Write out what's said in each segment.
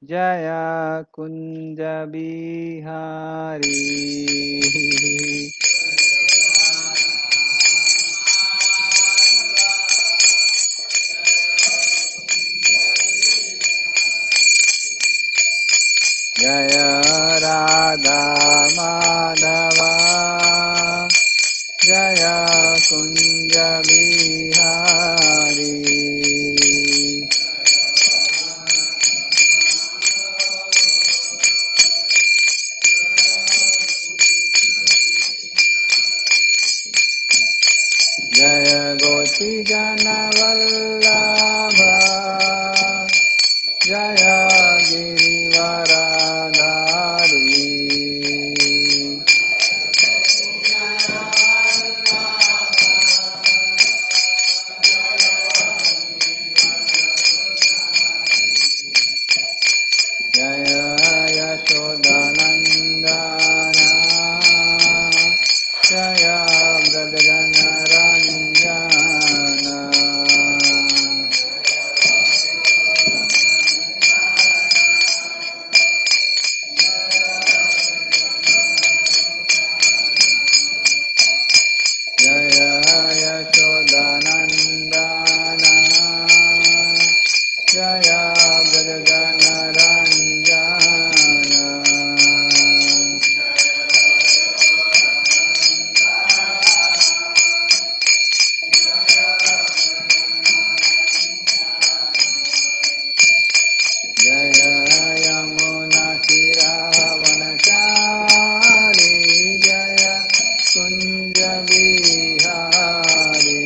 जय कुंज बिहारी जय राधा माधवा जय कुंज बिहारी जय गोपी जन वल्लभ जय गिरिवरधारी जय यशोदनन्दन जय व्रजजनरञ्जन जय यशोदनन्दन जय व्रजजनरञ्जन जय यमुनातीरावनचारी जय कुंज बिहारी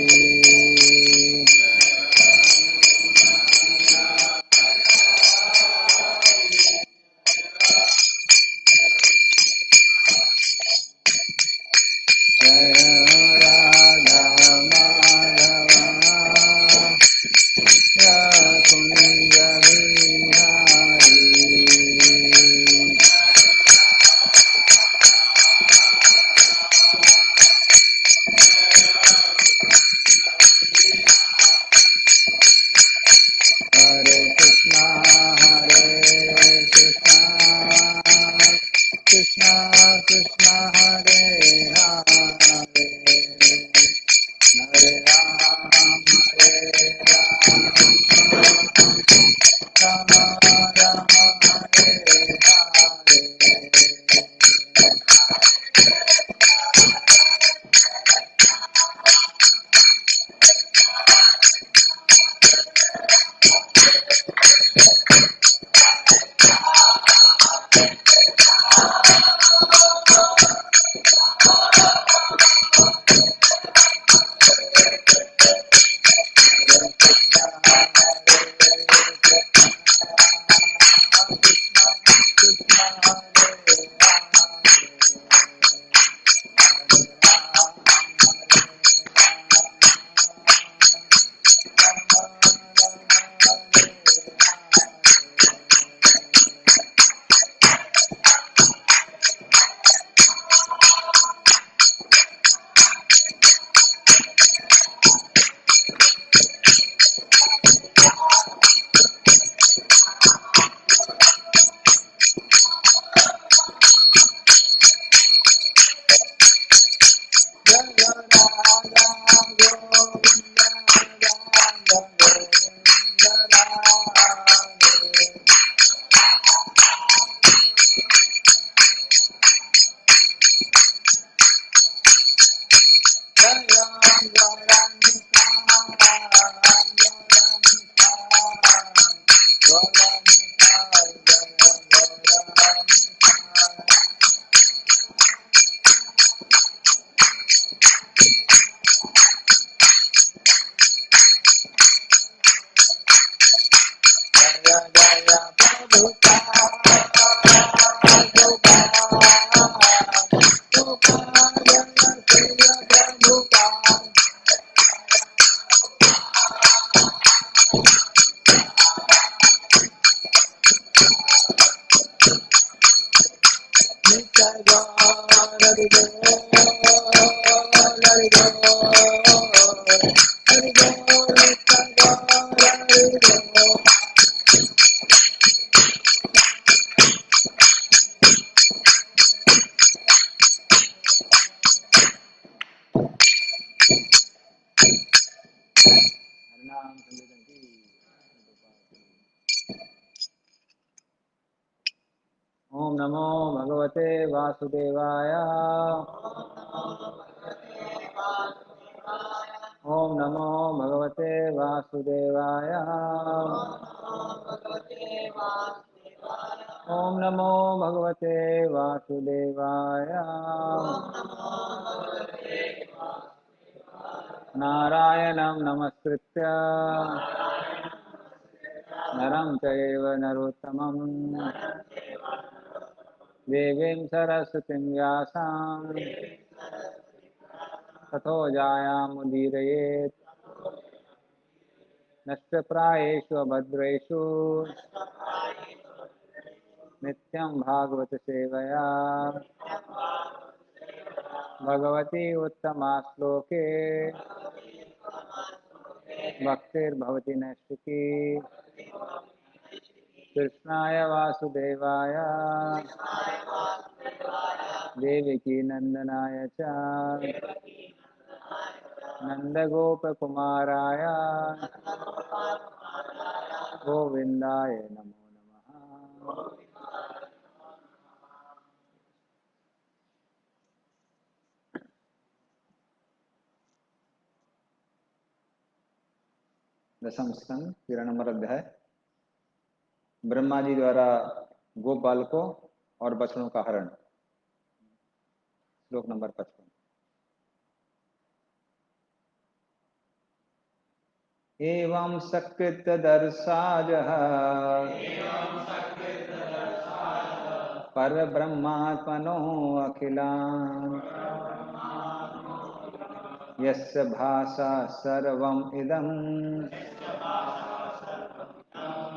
जय राधा माधवा जय कुंज बिहारी हरे कृष्णा कृष्णा कृष्णा हरे हरे हरे राम राम राम हरे हरे ओम नमो भगवते वासुदेवाय। ओम नमो भगवते वासुदेवाय। ओम नमो भगवते वासुदेवाय। नारायणं नमस्कृत्य नरं चैव नरोत्तमं देवीं सरस्वतीं व्यासं ततो जायामुदीरयेत्। नष्टप्रायेषु अभद्रेषु नित्यं भागवत सेवया भगवती उत्तमा श्लोके भक्तिर्भवति नैष्ठिकी। कृष्णाय वासुदेवाय देवकी नंदनाय च नंदगोपकुमाराय गोविंदाय नमो नमः। दशम स्कंद 13 नंबर अध्याय। ब्रह्मा जी द्वारा गोपालकों और बछड़ों का हरण। श्लोक नंबर 55। एवं सकृत दर्शाजः पर ब्रह्मात्मनो अखिलान् यस्य भाषा सर्वम् इदं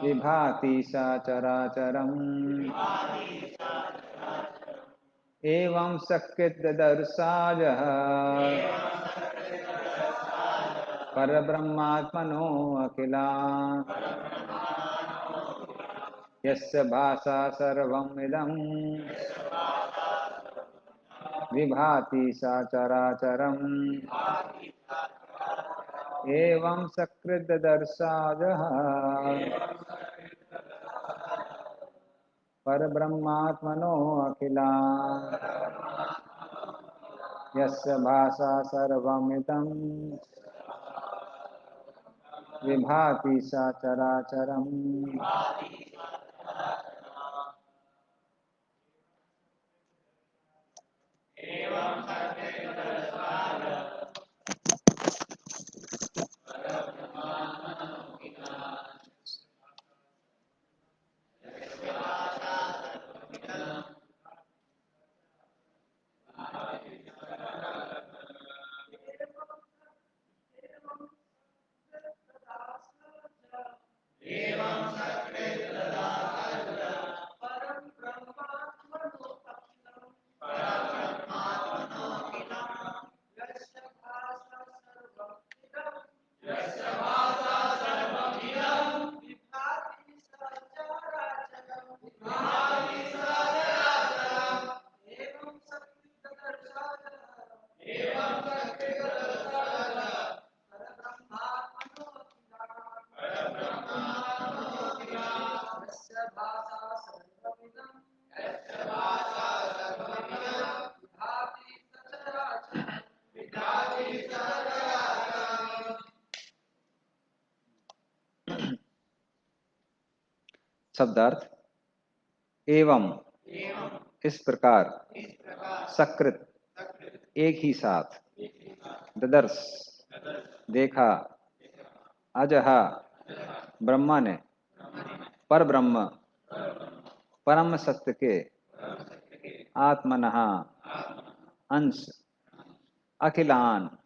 विभाति सा चराचरम्। एवं सकृत दर्शाजः पर ब्रह्मात्मनो अखिलान् यस्य भाषा सर्वम् इदं विभाति सा चराचरम्। एवं सकृत दर्शाजः पर ब्रह्मात्मनो अखिलान् यस्य भाषा सर्वमिदं विभाति सा चराचरम्। शब्दार्थ। एवं इस प्रकार, सकृत एक ही साथ, ददर्श देखा, अजहा ब्रह्मा ने, पर ब्रह्म परम सत्य के, आत्मनः अंश, अखिलान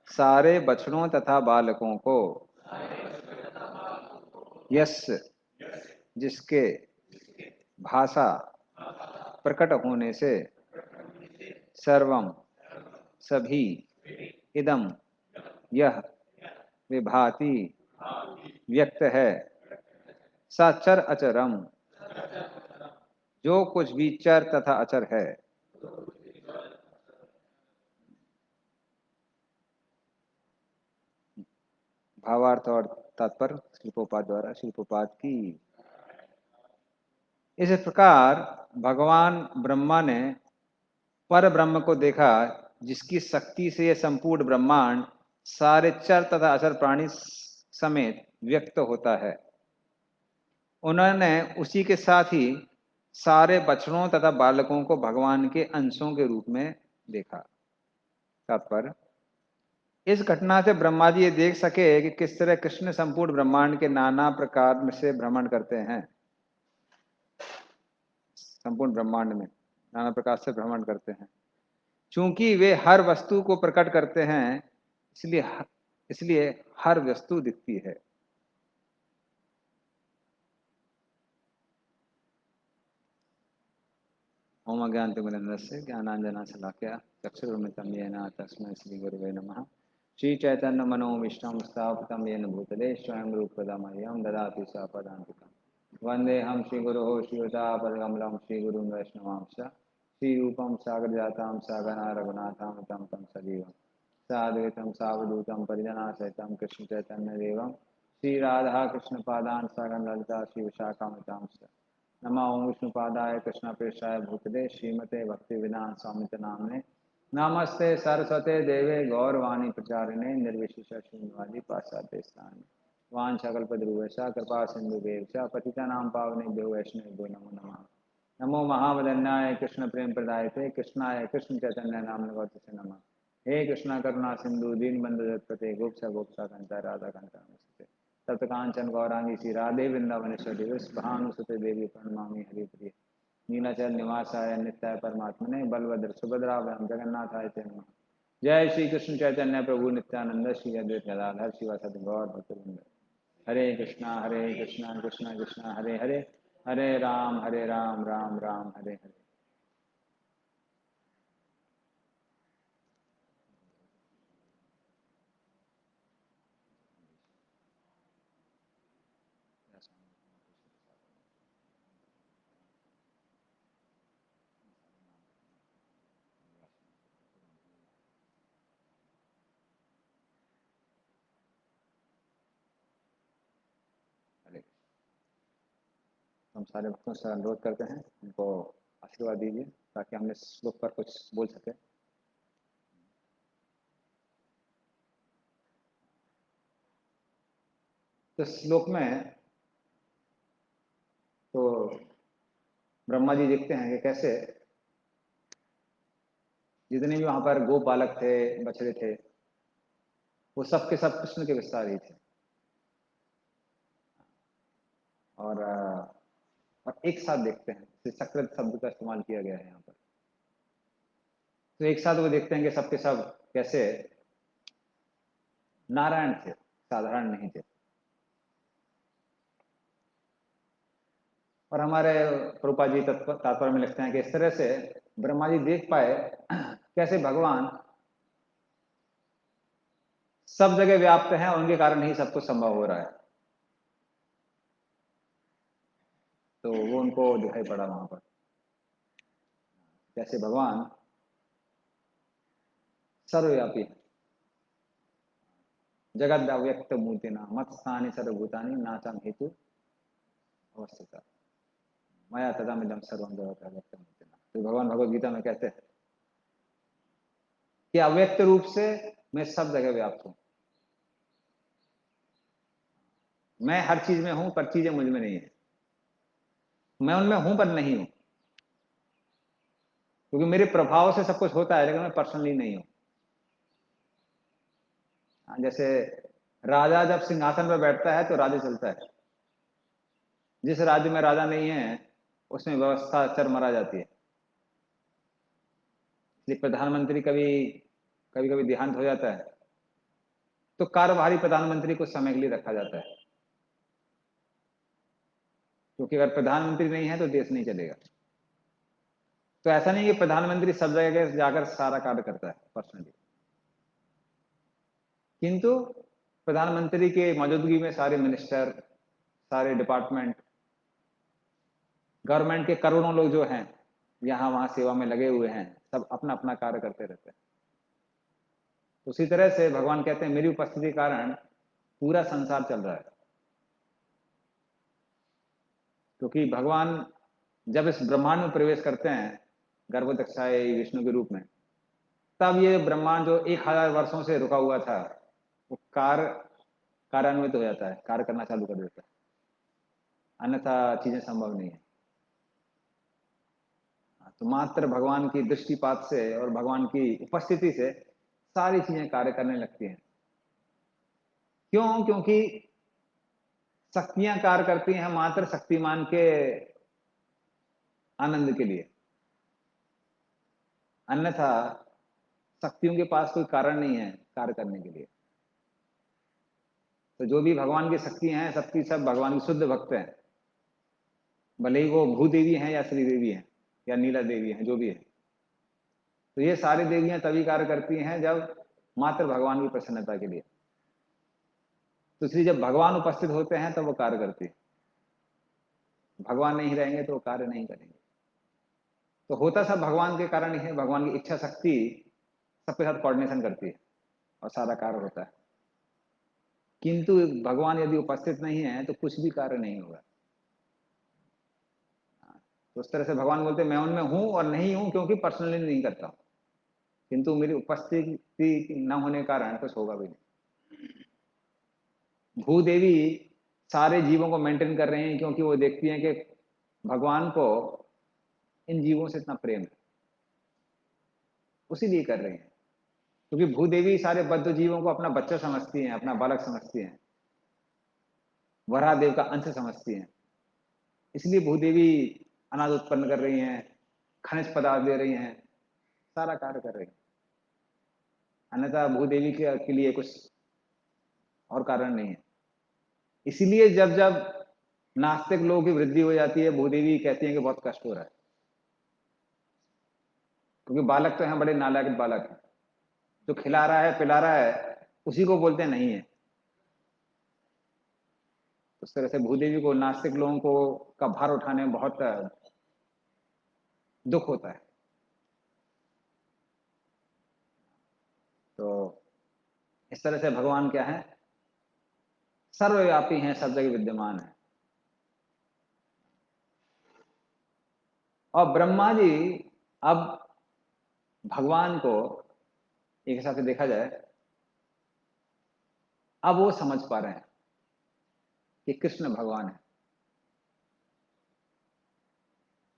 सारे बछड़ों तथा बालकों को, यस जिसके, भाषा प्रकट होने से, सर्वम सभी, इदम यह, विभाति व्यक्त है, सचर अचरम जो कुछ भी चर तथा अचर है। भावार्थ और तात्पर्य श्री प्रभुपाद द्वारा। श्री प्रभुपाद की इस प्रकार भगवान ब्रह्मा ने पर ब्रह्म को देखा, जिसकी शक्ति से यह संपूर्ण ब्रह्मांड सारे चर तथा अचर प्राणी समेत व्यक्त होता है। उन्होंने उसी के साथ ही सारे बछड़ों तथा बालकों को भगवान के अंशों के रूप में देखा। तात्पर्य, इस घटना से ब्रह्मा जी ये देख सके कि किस तरह कृष्ण संपूर्ण ब्रह्मांड के नाना प्रकार से भ्रमण करते हैं। संपूर्ण ब्रह्मांड में नाना प्रकार से भ्रमण करते हैं। चूंकि वे हर वस्तु को प्रकट करते हैं, इसलिए हर वस्तु दिखती है। ओम ज्ञानतिमिरन्धस्य ज्ञानाञ्जनशलाकया चक्षुरुन्मिलितं येन तस्मै श्रीगुरवे नमः। श्रीचैतन्यमनोभीष्टं स्थापितं येन भूतले स्वयं रूपदा मह्यं ददाति स्वपदान्तिकम्। वन्देऽहं श्रीगुरोः श्रीयुतापदकमलं श्रीगुरुं वैष्णवांश्च श्रीरूपं सागरजातां सागरा रघुनाथां तं सजीवं साद्वैतं सावधूतं परिजनासहितं कृष्णचैतन्यदेवं श्रीराधाकृष्णपादान् सागं ललिता श्रीविशाखामितांश्च। नमो ओं विष्णुपादाय कृष्णप्रेष्ठाय भूतले श्रीमते भक्तिवेदांत स्वामी नामने नमस्ते सरस्वते देवे गौरवाणी प्रचारिणे निर्विशेष शून्यवादी पाश्चात्य स्थान वाछाकल्पद्रुवैषा कृपा सिंधुदेव पतितानां पावनेभ्यो वैष्णवेभ्यो नमो नमः। नमो महावदन्याय कृष्ण प्रेम प्रदायते कृष्णाय कृष्ण चैतन्य नाम से नमः। हे कृष्णा करुणा सिंधु दीन बंधु जगत्पते गोप्सा गोप्सा कंता राधा कंता नमस्ते। तप्त कांचन गौरांगी श्री राधे वृंदावनेश्वरी भानुसुते देवी प्रणमामि हरिप्रिय। नीलाचल निवासाय नित्याय परमात्मने बलभद्र सुभद्राभ्याम जगन्नाथाय ते नमः। जय श्री कृष्ण चैतन्य प्रभु नित्यानंद श्री अद्वैत गदाधर शिवासादि गौर भक्तवृंद। हरे कृष्णा कृष्णा कृष्णा हरे हरे, हरे राम राम राम हरे हरे। हम सारे भक्तों से अनुरोध करते हैं, उनको आशीर्वाद दीजिए ताकि हम इस श्लोक पर कुछ बोल सके। तो श्लोक में तो ब्रह्मा जी देखते हैं कि कैसे जितने भी वहां पर गो बालक थे, बछड़े थे, वो सब के सब कृष्ण के विस्तार ही थे। और एक साथ देखते हैं, सकृत शब्द का इस्तेमाल किया गया है यहाँ पर। तो एक साथ वो देखते हैं कि सबके सब कैसे नारायण थे, साधारण नहीं थे। और हमारे प्रभुपाद जी तात्पर्य में लिखते हैं कि इस तरह से ब्रह्मा जी देख पाए कैसे भगवान सब जगह व्याप्त हैं, उनके कारण ही सब कुछ संभव हो रहा है। तो वो उनको दिखाई पड़ा वहां पर कैसे भगवान सर्वव्यापी है। जगत अव्यक्त मूर्ति ना मत स्थानी सर्वभूतानी नाचम हेतु अवस्थिता माया तदा मिदम सर्वम जगत अव्यक्त मूर्ति ना। तो भगवान भगवद गीता में कहते हैं कि अव्यक्त रूप से मैं सब जगह व्याप्त हूं। मैं हर चीज में हूं पर चीजें मुझ में नहीं है। मैं उनमें हूं पर नहीं हूं, क्योंकि मेरे प्रभाव से सब कुछ होता है, लेकिन मैं पर्सनली नहीं हूं। जैसे राजा जब सिंहासन पर बैठता है तो राज्य चलता है। जिस राज्य में राजा नहीं है उसमें व्यवस्था चरमरा जाती है। इसलिए प्रधानमंत्री कभी कभी कभी देहांत हो जाता है तो कार्यभारी प्रधानमंत्री कुछ समय के लिए रखा जाता है, क्योंकि अगर प्रधानमंत्री नहीं है तो देश नहीं चलेगा। तो ऐसा नहीं कि प्रधानमंत्री सब जगह जाकर सारा कार्य करता है पर्सनली, किंतु प्रधानमंत्री के मौजूदगी में सारे मिनिस्टर, सारे डिपार्टमेंट, गवर्नमेंट के करोड़ों लोग जो हैं यहाँ वहां सेवा में लगे हुए हैं, सब अपना अपना कार्य करते रहते हैं। तो उसी तरह से भगवान कहते हैं मेरी उपस्थिति के कारण पूरा संसार चल रहा है, क्योंकि भगवान जब इस ब्रह्मांड में प्रवेश करते हैं गर्भोदक्षाए विष्णु के रूप में, तब ये ब्रह्मांड जो 1000 वर्षों से रुका हुआ था वो कार्यान्वित हो जाता है, कार्य करना चालू कर देता है, अन्यथा चीजें संभव नहीं है। तो मात्र भगवान की दृष्टिपात से और भगवान की उपस्थिति से सारी चीजें कार्य करने लगती हैं। क्यों? क्योंकि शक्तियां कार्य करती हैं मात्र शक्तिमान के आनंद के लिए, अन्यथा शक्तियों के पास कोई कारण नहीं है कार्य करने के लिए। तो जो भी भगवान की शक्तियां हैं सबकी सब भगवान की शुद्ध भक्त हैं, भले ही वो भूदेवी हैं या श्री देवी हैं या नीला देवी हैं, जो भी है। तो ये सारी देवियां तभी कार्य करती हैं जब मात्र भगवान की प्रसन्नता के लिए। तो इसलिए जब भगवान उपस्थित होते हैं तब वो कार्य करती है, भगवान नहीं रहेंगे तो वो कार्य नहीं करेंगे। तो होता सब भगवान के कारण ही है, भगवान की इच्छा शक्ति सबके साथ कोऑर्डिनेशन करती है और सारा कार्य होता है। किंतु भगवान यदि उपस्थित नहीं है तो कुछ भी कार्य नहीं होगा। तो उस तरह से भगवान बोलते हैं मैं उनमें हूं और नहीं हूं, क्योंकि पर्सनली नहीं करता, किंतु मेरी उपस्थिति न होने के कारण कुछ होगा भी नहीं। भूदेवी सारे जीवों को मेंटेन कर रहे हैं, क्योंकि वो देखती हैं कि भगवान को इन जीवों से इतना प्रेम है, उसी लिए कर रहे हैं। क्योंकि भूदेवी सारे बद्ध जीवों को अपना बच्चा समझती हैं, अपना बालक समझती हैं, वरादेव का अंश समझती हैं। इसलिए भूदेवी अनाज उत्पन्न कर रही हैं, खनिज पदार्थ दे रही हैं, सारा कार्य कर रही हैं। अन्यथा भूदेवी के लिए कुछ और कारण नहीं है। इसीलिए जब जब नास्तिक लोगों की वृद्धि हो जाती है, भूदेवी कहती है कि बहुत कष्ट हो रहा है, क्योंकि बालक तो हैं बड़े नालायक बालक हैं, जो खिला रहा है पिला रहा है उसी को बोलते नहीं है। उस तरह से भूदेवी को नास्तिक लोगों को का भार उठाने में बहुत दुख होता है। तो इस तरह से भगवान क्या है, सर्वव्यापी हैं, सब जगह विद्यमान है। और ब्रह्मा जी अब भगवान को एक हिसाब से देखा जाए, अब वो समझ पा रहे हैं कि कृष्ण भगवान है।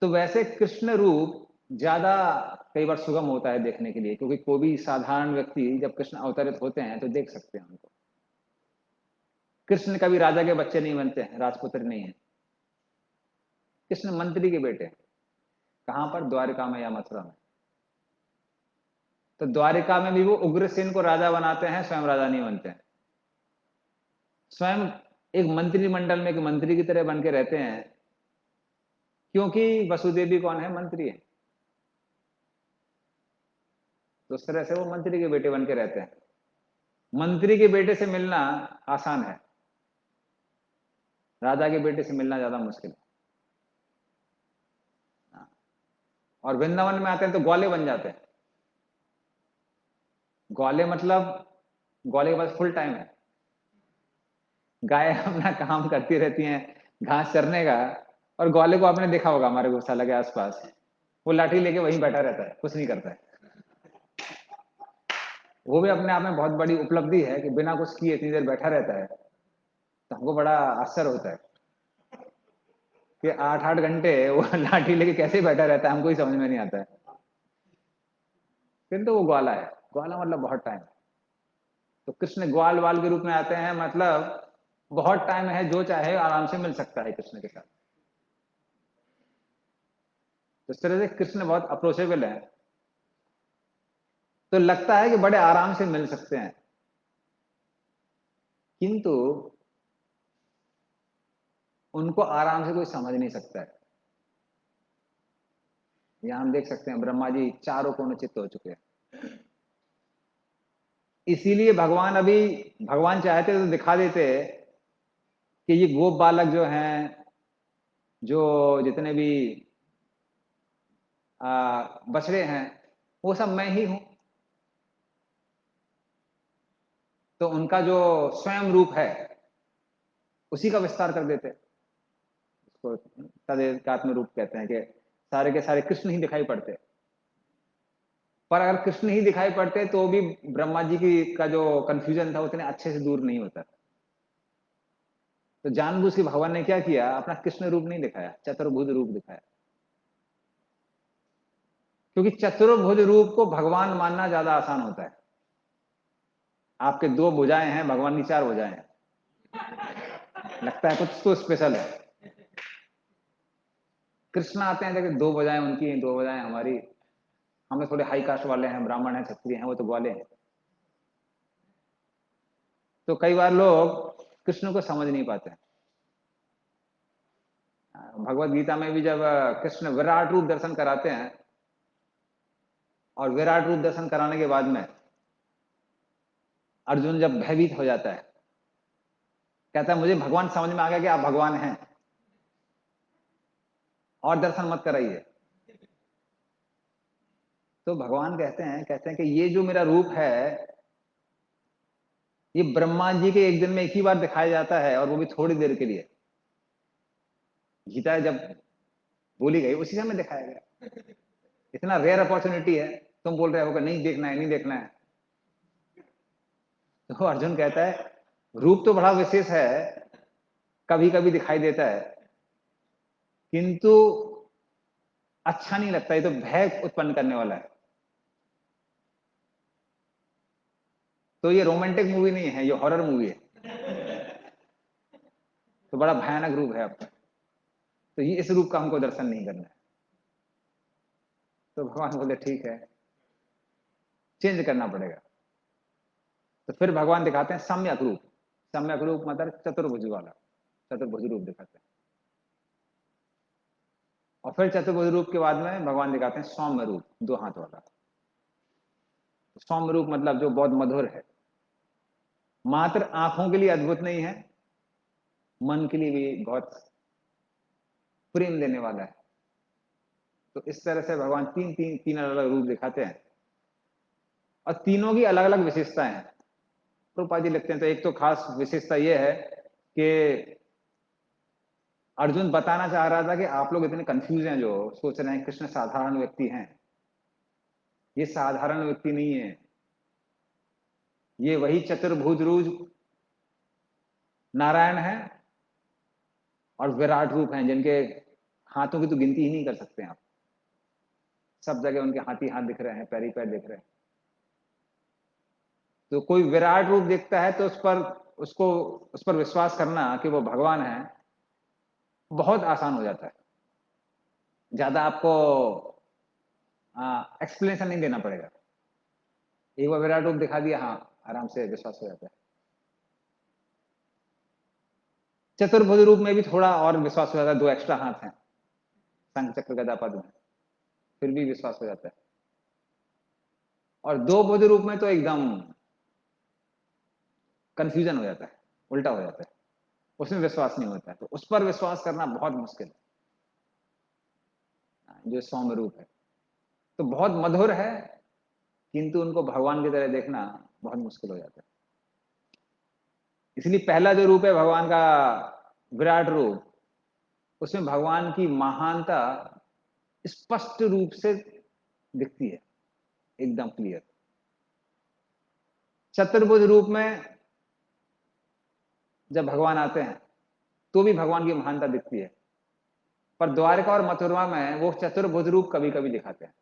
तो वैसे कृष्ण रूप ज्यादा कई बार सुगम होता है देखने के लिए, क्योंकि कोई भी साधारण व्यक्ति जब कृष्ण अवतरित होते हैं तो देख सकते हैं उनको। कृष्ण कभी राजा के बच्चे नहीं बनते हैं, राजपुत्र नहीं है। कृष्ण मंत्री के बेटे हैं। कहां पर? द्वारिका में या मथुरा में। तो द्वारिका में भी वो उग्रसेन को राजा बनाते हैं, स्वयं राजा नहीं बनते हैं। स्वयं एक मंत्रिमंडल में एक मंत्री की तरह बन के रहते हैं, क्योंकि वसुदेवी कौन है? मंत्री है। तो उस तरह से वो मंत्री के बेटे बन के रहते हैं। मंत्री के बेटे से मिलना आसान है, राजा के बेटे से मिलना ज्यादा मुश्किल है। और वृंदावन में आते हैं तो ग्वाले बन जाते हैं। ग्वाले मतलब ग्वाले के पास फुल टाइम है, गाय अपना काम करती रहती हैं घास चरने का, और ग्वाले को आपने देखा होगा हमारे गौशाला के आसपास, वो लाठी लेके वहीं बैठा रहता है, कुछ नहीं करता है। वो भी अपने आप में बहुत बड़ी उपलब्धि है कि बिना कुछ किए इतनी देर बैठा रहता है। तो हमको बड़ा आश्चर्य होता है कि 8-8 घंटे वो लाठी लेके कैसे बैठा रहता है, हमको ही समझ में नहीं आता है। किंतु वो ग्वाला है, ग्वाला मतलब बहुत टाइम। तो कृष्ण ग्वाल वाल के रूप में आते हैं, मतलब बहुत टाइम है, जो चाहे आराम से मिल सकता है कृष्ण के साथ। तो इस तरह से कृष्ण बहुत अप्रोचेबल है, तो लगता है कि बड़े आराम से मिल सकते हैं, किंतु उनको आराम से कोई समझ नहीं सकता है। यहां हम देख सकते हैं ब्रह्मा जी चारों कोण चित्त हो चुके हैं। इसीलिए भगवान अभी, भगवान चाहते तो दिखा देते कि ये गोप बालक जो हैं, जो जितने भी बछड़े हैं, वो सब मैं ही हूं। तो उनका जो स्वयं रूप है उसी का विस्तार कर देते उसको। तदेकात्म रूप कहते हैं कि सारे के सारे कृष्ण ही दिखाई पड़ते। पर अगर कृष्ण ही दिखाई पड़ते तो भी ब्रह्मा जी की का जो कंफ्यूजन था उतने अच्छे से दूर नहीं होता। तो जानबूझ के भगवान ने क्या किया, अपना कृष्ण रूप नहीं दिखाया, चतुर्भुज रूप दिखाया। क्योंकि चतुर्भुज रूप को भगवान मानना ज्यादा आसान होता है। आपके 2 भुजाएं हैं, भगवान की 4 भुजाएं हैं, लगता है कुछ तो स्पेशल है। कृष्ण आते हैं, देखिए 2 भुजाएं उनकी हैं, 2 भुजाएं हमारी। हमें थोड़े हाई कास्ट वाले हैं, ब्राह्मण हैं, क्षत्रिय हैं, वो तो ग्वाले हैं। तो कई बार लोग कृष्ण को समझ नहीं पाते। भगवत गीता में भी जब कृष्ण विराट रूप दर्शन कराते हैं, और विराट रूप दर्शन कराने के बाद में अर्जुन जब भयभीत हो जाता है, कहता है मुझे भगवान समझ में आ गया कि आप भगवान हैं, और दर्शन मत कराइए। तो भगवान कहते हैं कि ये जो मेरा रूप है, ये ब्रह्मा जी के एक दिन में एक ही बार दिखाया जाता है, और वो भी थोड़ी देर के लिए। गीता जब बोली गई उसी समय दिखाया गया। इतना रेयर अपॉर्चुनिटी है, तुम बोल रहे हो कि नहीं देखना है, नहीं देखना है। तो अर्जुन कहता है रूप तो बड़ा विशेष है, कभी कभी दिखाई देता है, किंतु अच्छा नहीं लगता, ये तो भय उत्पन्न करने वाला है। तो ये रोमांटिक मूवी नहीं है, ये हॉरर मूवी है। तो बड़ा भयानक रूप है आपका, तो ये इस रूप का हमको दर्शन नहीं करना है। तो भगवान बोले ठीक है, चेंज करना पड़ेगा। तो फिर भगवान दिखाते हैं सम्यक रूप। सम्यक रूप मतलब चतुर्भुज वाला, चतुर्भुज रूप दिखाते हैं। और फिर चतुर्भुज रूप के बाद में भगवान दिखाते हैं सौम्य रूप, 2 हाथ वाला। सौम्य रूप मतलब जो बहुत मधुर है, मात्र आंखों के लिए अद्भुत नहीं है, मन के लिए भी बहुत प्रेम देने वाला है। तो इस तरह से भगवान तीन अलग अलग रूप दिखाते हैं, और तीनों की अलग अलग विशेषताएं हैं। प्रभुपाद जी लिखते हैं, तो एक तो खास विशेषता यह है कि अर्जुन बताना चाह रहा था कि आप लोग इतने कंफ्यूज हैं, जो सोच रहे हैं कृष्ण साधारण व्यक्ति हैं। ये साधारण व्यक्ति नहीं है, ये वही चतुर्भुज रूप नारायण है, और विराट रूप हैं, जिनके हाथों की तो गिनती ही नहीं कर सकते आप। सब जगह उनके हाथ ही हाथ दिख रहे हैं, पैर ही पैर दिख रहे हैं। तो कोई विराट रूप देखता है तो उस पर विश्वास करना कि वो भगवान है बहुत आसान हो जाता है। ज्यादा आपको एक्सप्लेनेशन नहीं देना पड़ेगा, एक बार विराट रूप दिखा दिया, हाँ आराम से विश्वास हो जाता है। चतुर्भुज रूप में भी थोड़ा और विश्वास हो जाता है, 2 एक्स्ट्रा हाथ हैं, शंख चक्र गदा पद्म में, फिर भी विश्वास हो जाता है। और 2 भुज रूप में तो एकदम कंफ्यूजन हो जाता है, उल्टा हो जाता है, उसमें विश्वास नहीं होता है। तो उस पर विश्वास करना बहुत मुश्किल है, जो सौम्य रूप है। तो बहुत मधुर है, किंतु उनको भगवान की तरह देखना बहुत मुश्किल हो जाता है। इसलिए पहला जो रूप है भगवान का, विराट रूप, उसमें भगवान की महानता स्पष्ट रूप से दिखती है, एकदम क्लियर। चतुर्भुज रूप में जब भगवान आते हैं तो भी भगवान की महानता दिखती है, पर द्वारका और मथुरा में वो चतुर्भुज रूप कभी कभी दिखाते हैं।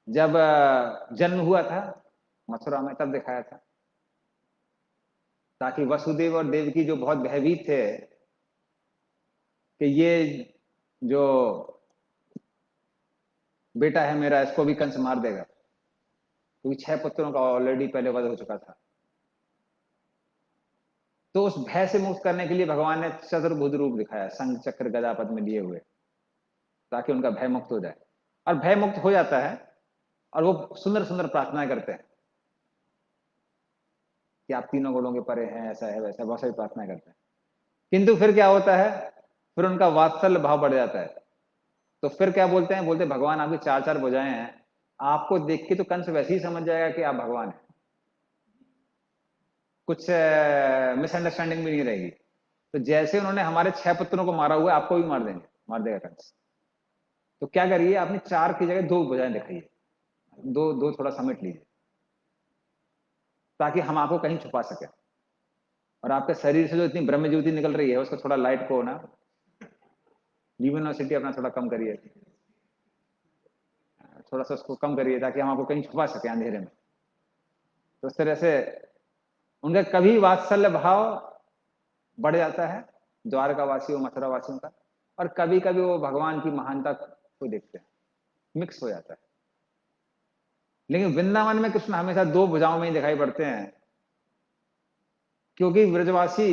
जब जन्म हुआ था मथुरा में तब दिखाया था, ताकि वसुदेव और देवकी जो बहुत भयभीत थे कि ये जो बेटा है मेरा, इसको भी कंस मार देगा, क्योंकि 6 पुत्रों का ऑलरेडी पहले वध हो चुका था। तो उस भय से मुक्त करने के लिए भगवान ने चतुर्भुज रूप दिखाया, शंख चक्र गदा पद्म में लिए हुए, ताकि उनका भय मुक्त हो जाए। और भय मुक्त हो जाता है, और वो सुंदर सुंदर प्रार्थनाएं करते हैं कि आप तीनों गुणों के परे हैं, ऐसा है वैसा, बहुत सारी प्रार्थनाएं करते हैं। किंतु फिर क्या होता है, फिर उनका वात्सल्य भाव बढ़ जाता है। तो फिर क्या बोलते हैं, बोलते भगवान आपकी 4 भुजाएं हैं, आपको देख के तो कंस वैसे ही समझ जाएगा कि आप भगवान हैं, कुछ मिसअंडरस्टैंडिंग भी नहीं रहेगी। तो जैसे उन्होंने हमारे 6 पुत्रों को मारा हुआ है, आपको भी मार देंगे, मार देगा कंस। तो क्या करिए, आपने 4 की जगह 2 भुजाएं दिखाइए, दो दो थोड़ा समेट लीजिए, ताकि हम आपको कहीं छुपा सके। और आपके शरीर से जो इतनी ब्रह्म ज्योति निकल रही है, उसको थोड़ा लाइट को ना ल्यूमिनोसिटी अपना थोड़ा कम करिए, थोड़ा सा उसको कम करिए, ताकि हम आपको कहीं छुपा सके अंधेरे में। तो इस तरह से उनका कभी वात्सल्य भाव बढ़ जाता है द्वारका वासियों मथुरा वासियों का, और कभी कभी वो भगवान की महानता को देखते हैं, मिक्स हो जाता है। लेकिन वृंदावन में कृष्ण हमेशा 2 भुजाओं में ही दिखाई पड़ते हैं, क्योंकि ब्रजवासी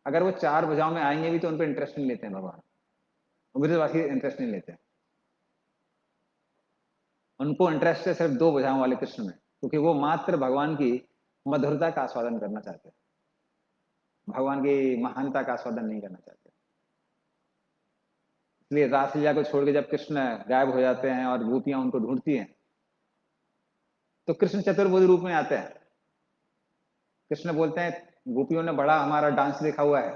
अगर वो 4 भुजाओं में आएंगे भी तो उन पर इंटरेस्ट नहीं लेते हैं भगवान, ब्रजवासी इंटरेस्ट नहीं लेते हैं। उनको इंटरेस्ट है सिर्फ 2 भुजाओं वाले कृष्ण में, क्योंकि वो मात्र भगवान की मधुरता का आस्वादन करना चाहते हैं, भगवान की महानता का आस्वादन नहीं करना चाहते। इसलिए रासलीला को छोड़ के जब कृष्ण गायब हो जाते हैं और गोपियां उनको ढूंढती हैं, तो कृष्ण चतुर्भुज रूप में आते हैं। कृष्ण बोलते हैं गोपियों ने बड़ा हमारा डांस देखा हुआ है,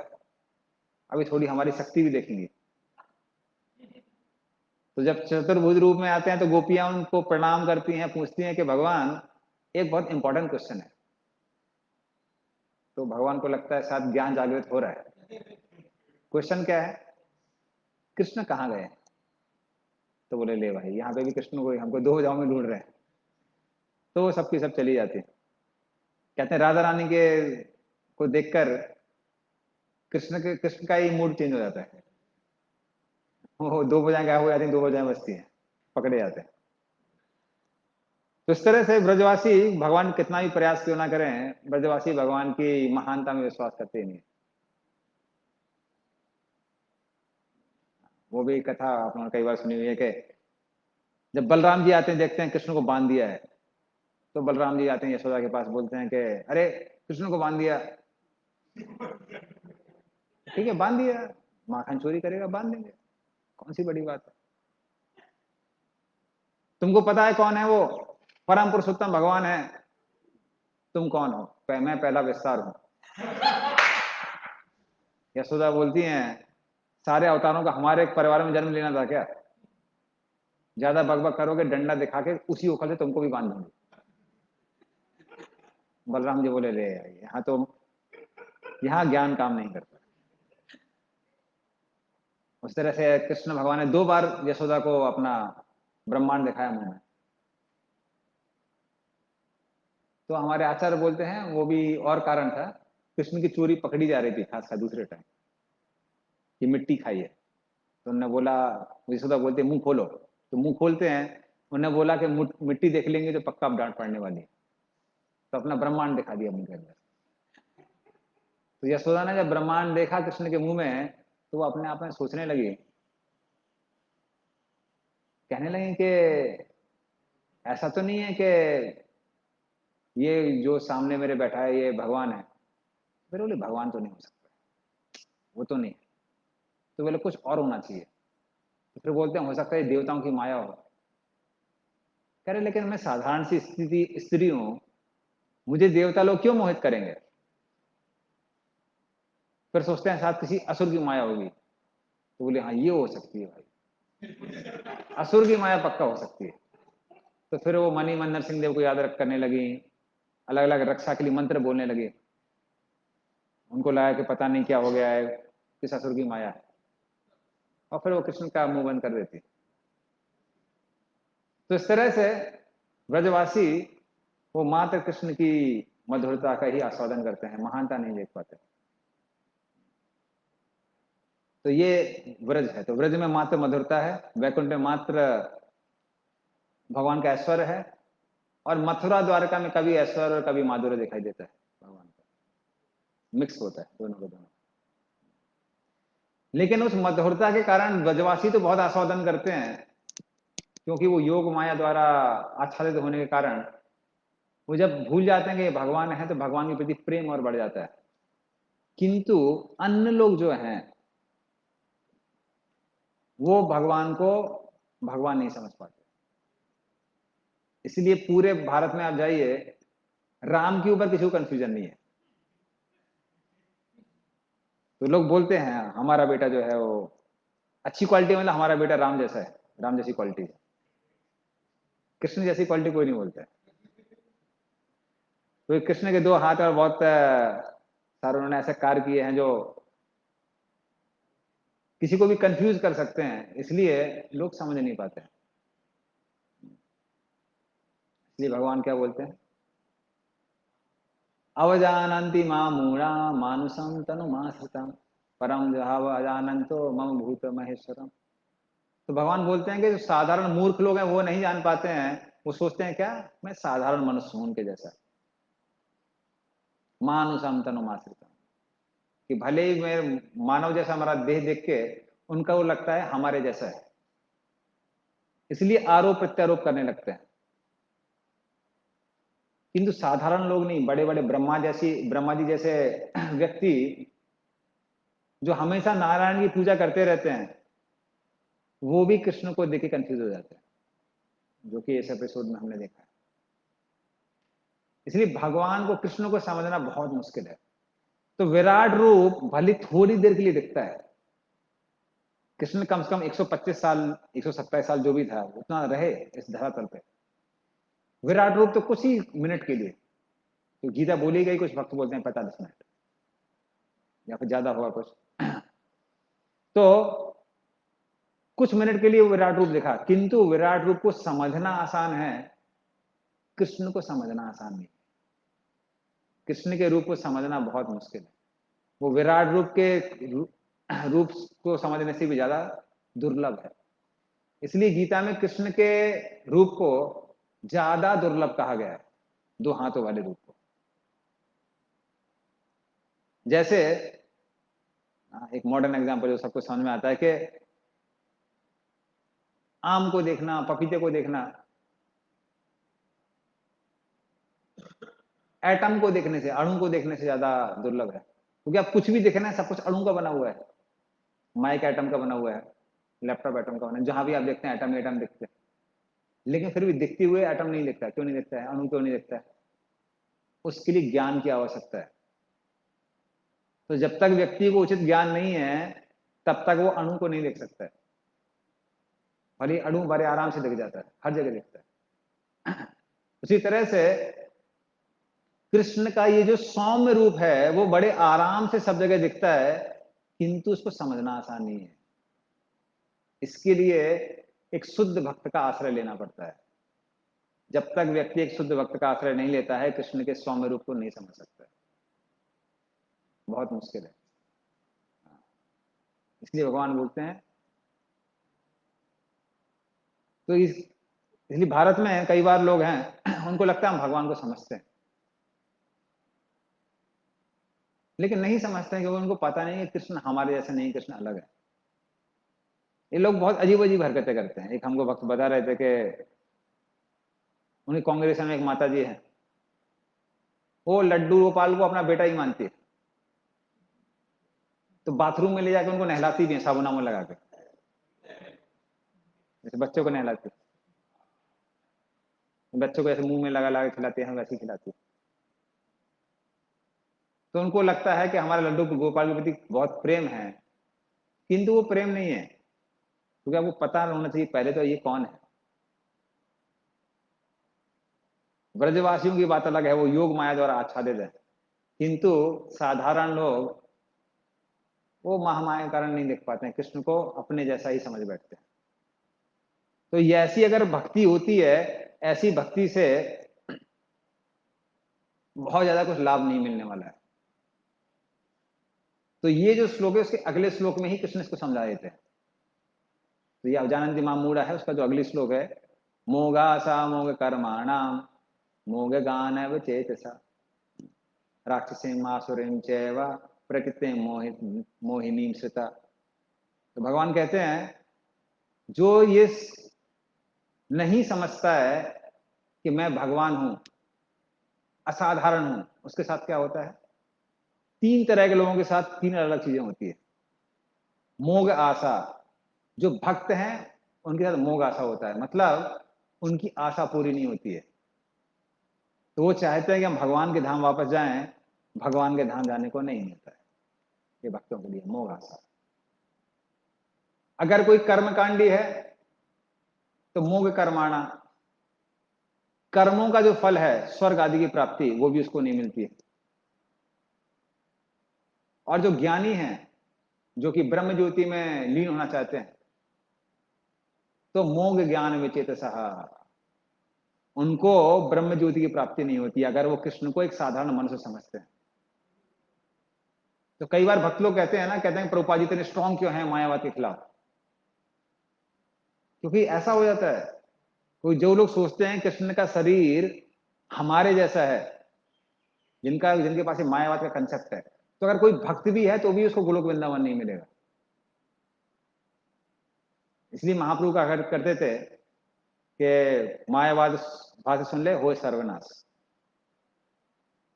अभी थोड़ी हमारी शक्ति भी देखेंगी। तो जब चतुर्भुज रूप में आते हैं तो गोपियां उनको प्रणाम करती हैं, पूछती हैं कि भगवान एक बहुत इंपॉर्टेंट क्वेश्चन है। तो भगवान को लगता है शायद ज्ञान जागृत हो रहा है। क्वेश्चन क्या है? कृष्ण कहाँ गए? तो बोले ले भाई, यहाँ पे भी कृष्ण को हमको 2 भुजाओं में ढूंढ रहे हैं। तो वो सबकी सब चली जाती है। कहते हैं राधा रानी के को देखकर कृष्ण का ही मूड चेंज हो जाता है। वो 2 भुजाएं गायब हो जाती हैं, 2 भुजाएं बचती हैं, पकड़े जाते हैं। तो इस तरह से ब्रजवासी भगवान कितना भी प्रयास क्यों ना करें, ब्रजवासी भगवान की महानता में विश्वास करते ही नहीं। वो भी कथा आपने कई बार सुनी हुई है कि जब बलराम जी आते हैं, देखते हैं कृष्ण को बांध दिया है, तो बलराम जी आते हैं यशोदा के पास, बोलते हैं कि अरे कृष्ण को बांध दिया। ठीक है बांध दिया, माखन चोरी करेगा बांध देंगे, कौन सी बड़ी बात है। तुमको पता है कौन है वो? परम पुरुषोत्तम भगवान है। तुम कौन हो? मैं पहला विस्तार हूं। यशोदा बोलती हैं सारे अवतारों का हमारे एक परिवार में जन्म लेना था क्या? ज्यादा बकबक करोगे डंडा दिखा के उसी ओखल से तुमको भी बांध दूंगी। बलराम जी बोले ले यहाँ तो, यहाँ ज्ञान काम नहीं करता। उस तरह से कृष्ण भगवान ने 2 बार यशोदा को अपना ब्रह्मांड दिखाया मुंह में। तो हमारे आचार्य बोलते हैं वो भी और कारण था, कृष्ण की चोरी पकड़ी जा रही थी खासकर दूसरे टाइम, कि मिट्टी खाई है। तो उन्होंने बोला, यशोदा बोलते मुंह खोलो, तो मुंह खोलते हैं। उन्होंने बोला कि मिट्टी देख लेंगे तो पक्का डांट पड़ने वाली है। तो अपना ब्रह्मांड दिखा दिया मुंह के अंदर। तो यशोदा ने जब ब्रह्मांड देखा कृष्ण के मुंह में, तो वो अपने आप में सोचने लगी, कहने लगी कि ऐसा तो नहीं है कि ये जो सामने मेरे बैठा है ये भगवान है? फिर बोले भगवान तो नहीं हो सकता, वो तो नहीं है। तो बोले कुछ और होना चाहिए। तो फिर बोलते हैं हो सकता है देवताओं की माया हो। कह रहे लेकिन मैं साधारण सी स्त्री हूं, मुझे देवता लोग क्यों मोहित करेंगे? फिर सोचते हैं शायद किसी असुर की माया होगी। तो बोले हाँ ये हो सकती है भाई, असुर की माया पक्का हो सकती है। तो फिर वो मणि मंदर सिंह देव को याद रख करने लगी, अलग अलग रक्षा के लिए मंत्र बोलने लगे। उनको लगा कि पता नहीं क्या हो गया है, किस असुर की माया है, और फिर वो कृष्ण का मुंह बंद कर देती। तो इस तरह से ब्रजवासी वो मात्र कृष्ण की मधुरता का ही आस्वादन करते हैं, महानता नहीं देख पाते। तो ये ब्रज है, तो ब्रज में मात्र मधुरता है, वैकुंठ में मात्र भगवान का ऐश्वर्य है, और मथुरा द्वारका में कभी ऐश्वर्य और कभी माधुर्य दिखाई देता है भगवान का, मिक्स होता है दोनों को दोनों। लेकिन उस मधुरता के कारण ब्रजवासी तो बहुत आस्वादन करते हैं, क्योंकि वो योग माया द्वारा आच्छादित होने के कारण वो जब भूल जाते हैं कि भगवान है, तो भगवान के प्रति प्रेम और बढ़ जाता है। किंतु अन्य लोग जो हैं वो भगवान को भगवान नहीं समझ पाते। इसलिए पूरे भारत में आप जाइए, राम के ऊपर किसी को कंफ्यूजन नहीं है। तो लोग बोलते हैं हमारा बेटा जो है वो अच्छी क्वालिटी, मतलब हमारा बेटा राम जैसा है, राम जैसी क्वालिटी है। कृष्ण जैसी क्वालिटी कोई नहीं बोलता है। तो कृष्ण के दो हाथ और बहुत सारे उन्होंने ऐसे कार्य किए हैं जो किसी को भी कंफ्यूज कर सकते हैं, इसलिए लोग समझ नहीं पाते हैं। इसलिए भगवान क्या बोलते हैं, अवजानन्ति मां मूढ़ा मानुषम तनुमाश्रितम परम जहाव अजानंतो मम भूत महेश्वरम। तो भगवान बोलते हैं कि जो साधारण मूर्ख लोग हैं वो नहीं जान पाते हैं, वो सोचते हैं क्या, मैं साधारण मनुष्य हूं उनके जैसा। मानुषम तनुमाश्रितम, कि भले ही मैं मानव जैसा हमारा देह देख के उनका वो लगता है हमारे जैसा है, इसलिए आरोप प्रत्यारोप करने लगते हैं। किंतु साधारण लोग नहीं, बड़े बड़े ब्रह्मा जी जैसे व्यक्ति जो हमेशा नारायण की पूजा करते रहते हैं, वो भी कृष्ण को देख के कंफ्यूज हो जाते हैं, जो कि इस एपिसोड में हमने देखा है। इसलिए भगवान को, कृष्ण को समझना बहुत मुश्किल है। तो विराट रूप भले थोड़ी देर के लिए दिखता है, कृष्ण कम से कम 125 साल 127 साल जो भी था उतना रहे इस धरातल पे। विराट रूप तो कुछ ही मिनट के लिए, तो गीता बोली गई, कुछ भक्त बोलते हैं 45 मिनट या फिर ज्यादा होगा कुछ। तो कुछ मिनट के लिए वो विराट रूप दिखा, किंतु विराट रूप को समझना आसान है, कृष्ण को समझना आसान नहीं। कृष्ण के रूप को समझना बहुत मुश्किल है। वो विराट रूप के रूप को समझने से भी ज्यादा दुर्लभ है। इसलिए गीता में कृष्ण के रूप को ज्यादा दुर्लभ कहा गया है, दो हाथों वाले रूप को। जैसे एक मॉडर्न एग्जांपल जो सबको समझ में आता है कि आम को देखना, पपीते को देखना, एटम को देखने से, अणु को देखने से ज्यादा दुर्लभ है। क्योंकि आप कुछ भी देखना है, सब कुछ अणु का बना हुआ है। माइक एटम का बना हुआ है, लैपटॉप एटम का बना है, जहां भी आप देखते हैं एटम ही एटम दिखते हैं। लेकिन फिर भी दिखते हुए एटम नहीं दिखता, क्यों नहीं दिखता है, अणु क्यों नहीं दिखता है? उसके लिए ज्ञान की आवश्यकता है। तो जब तक व्यक्ति को उचित ज्ञान नहीं है, तब तक वो अणु को नहीं देख सकता है। भले अणु बड़े आराम से दिख जाता है, हर जगह दिखता है। उसी तरह से कृष्ण का ये जो सौम्य रूप है वो बड़े आराम से सब जगह दिखता है, किंतु उसको समझना आसान नहीं है। इसके लिए एक शुद्ध भक्त का आश्रय लेना पड़ता है। जब तक व्यक्ति एक शुद्ध भक्त का आश्रय नहीं लेता है, कृष्ण के सौम्य रूप को नहीं समझ सकता है। बहुत मुश्किल है। इसलिए भगवान बोलते हैं, तो इसलिए भारत में कई बार लोग हैं उनको लगता है हम भगवान को समझते हैं, लेकिन नहीं समझते हैं, क्योंकि उनको पता नहीं है कृष्ण हमारे जैसे नहीं, कृष्ण अलग है। ये लोग बहुत अजीब अजीब हरकतें करते हैं। एक हमको भक्त बता रहे थे कि उन्हें कांग्रेस में एक माता जी है, वो लड्डू गोपाल को अपना बेटा ही मानती है, तो बाथरूम में ले जाकर उनको नहलाती भी है साबुन वाबुन लगा के, जैसे बच्चों को नहलाती है। बच्चों को ऐसे मुंह में लगा लगा के खिलाते हैं, वैसे ही खिलाती है। तो उनको लगता है कि हमारा लड्डू गोपाल के प्रति बहुत प्रेम है, किंतु वो प्रेम नहीं है। क्योंकि आपको पता होना चाहिए पहले तो ये कौन है। ब्रजवासियों की बात अलग है, वो योग माया द्वारा आच्छादित है, किंतु साधारण लोग वो महामाया के कारण नहीं देख पाते हैं, कृष्ण को अपने जैसा ही समझ बैठते हैं। तो ये ऐसी अगर भक्ति होती है, ऐसी भक्ति से बहुत ज्यादा कुछ लाभ नहीं मिलने वाला है। तो ये जो श्लोक है उसके अगले श्लोक में ही कृष्ण इसको समझा देते हैं। तो ये अवजानन्ति मां मूढ़ा है, उसका जो अगली श्लोक है, मोगा सा मोग कर्माणाम मोग गान चेतसा राक्षसी मासुरीम चैव प्रकृति मोहिनी श्रिता। तो भगवान कहते हैं, जो ये नहीं समझता है कि मैं भगवान हूं, असाधारण हूं, उसके साथ क्या होता है, तीन तरह के लोगों के साथ तीन अलग चीजें होती है। मोग आशा, जो भक्त हैं उनके साथ मोग आशा होता है, मतलब उनकी आशा पूरी नहीं होती है। तो वो चाहते हैं कि हम भगवान के धाम वापस जाएं, भगवान के धाम जाने को नहीं मिलता है। ये भक्तों के लिए मोह आसक्त। अगर कोई कर्मकांडी है तो मोह कर्माणा, कर्मों का जो फल है स्वर्ग आदि की प्राप्ति, वो भी उसको नहीं मिलती है। और जो ज्ञानी है, जो कि ब्रह्म ज्योति में लीन होना चाहते हैं, तो मोग ज्ञान विचेतसः, उनको ब्रह्म ज्योति की प्राप्ति नहीं होती अगर वो कृष्ण को एक साधारण मन से समझते हैं। तो कई बार भक्त लोग कहते हैं ना, कहते हैं प्रभुपाद जी इतने स्ट्रांग क्यों हैं मायावाद के खिलाफ? क्योंकि ऐसा हो जाता है, कोई जो लोग सोचते हैं कृष्ण का शरीर हमारे जैसा है, जिनके पास मायावाद का कंसेप्ट है, तो अगर कोई भक्त भी है तो भी उसको गोलोक वृंदावन नहीं मिलेगा। इसलिए महाप्रभु का करते थे कि मायावाद भाषा सुन ले हो सर्वनाश।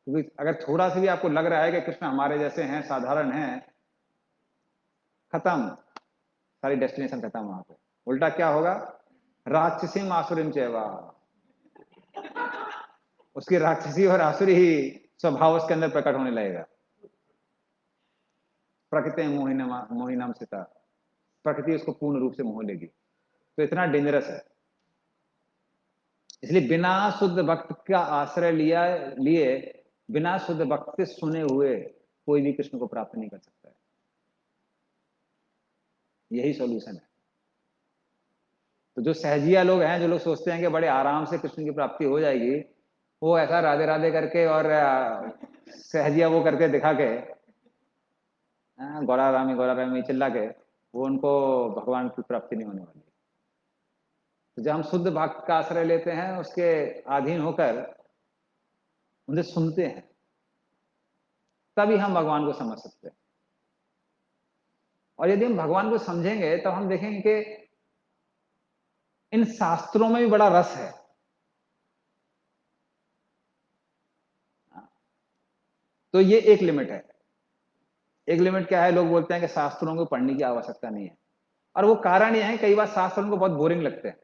क्योंकि अगर थोड़ा सा भी आपको लग रहा है कि कृष्ण हमारे जैसे हैं, साधारण हैं, खत्म, सारी डेस्टिनेशन खत्म वहां पे। उल्टा क्या होगा? राक्षसीम आसुरीम चैवा, उसकी राक्षसी और आसुरी ही स्वभाव उसके अंदर प्रकट होने लगेगा। प्रकृति मोहिनाम सीता, प्रकृति उसको पूर्ण रूप से मोह लेगी। तो इतना डेंजरस है। इसलिए बिना शुद्ध भक्त का आश्रय लिए बिना शुद्ध भक्त से सुने हुए कोई भी कृष्ण को प्राप्त नहीं कर सकता है। यही सॉल्यूशन है। तो जो सहजिया लोग हैं, जो लोग सोचते हैं कि बड़े आराम से कृष्ण की प्राप्ति हो जाएगी, वो ऐसा राधे राधे करके और सहजिया वो करके दिखा के, गौरा रामी चिल्ला के, वो उनको भगवान की प्राप्ति नहीं होने वाली। तो जब हम शुद्ध भक्त का आश्रय लेते हैं, उसके अधीन होकर उनसे सुनते हैं, तभी हम भगवान को समझ सकते हैं। और यदि हम भगवान को समझेंगे तो हम देखेंगे कि इन शास्त्रों में भी बड़ा रस है। तो ये एक लिमिट है। एक लिमिट क्या है? लोग बोलते हैं कि शास्त्रों को पढ़ने की आवश्यकता नहीं है, और वो कारण ये है, कई बार शास्त्रों को बहुत बोरिंग लगते हैं,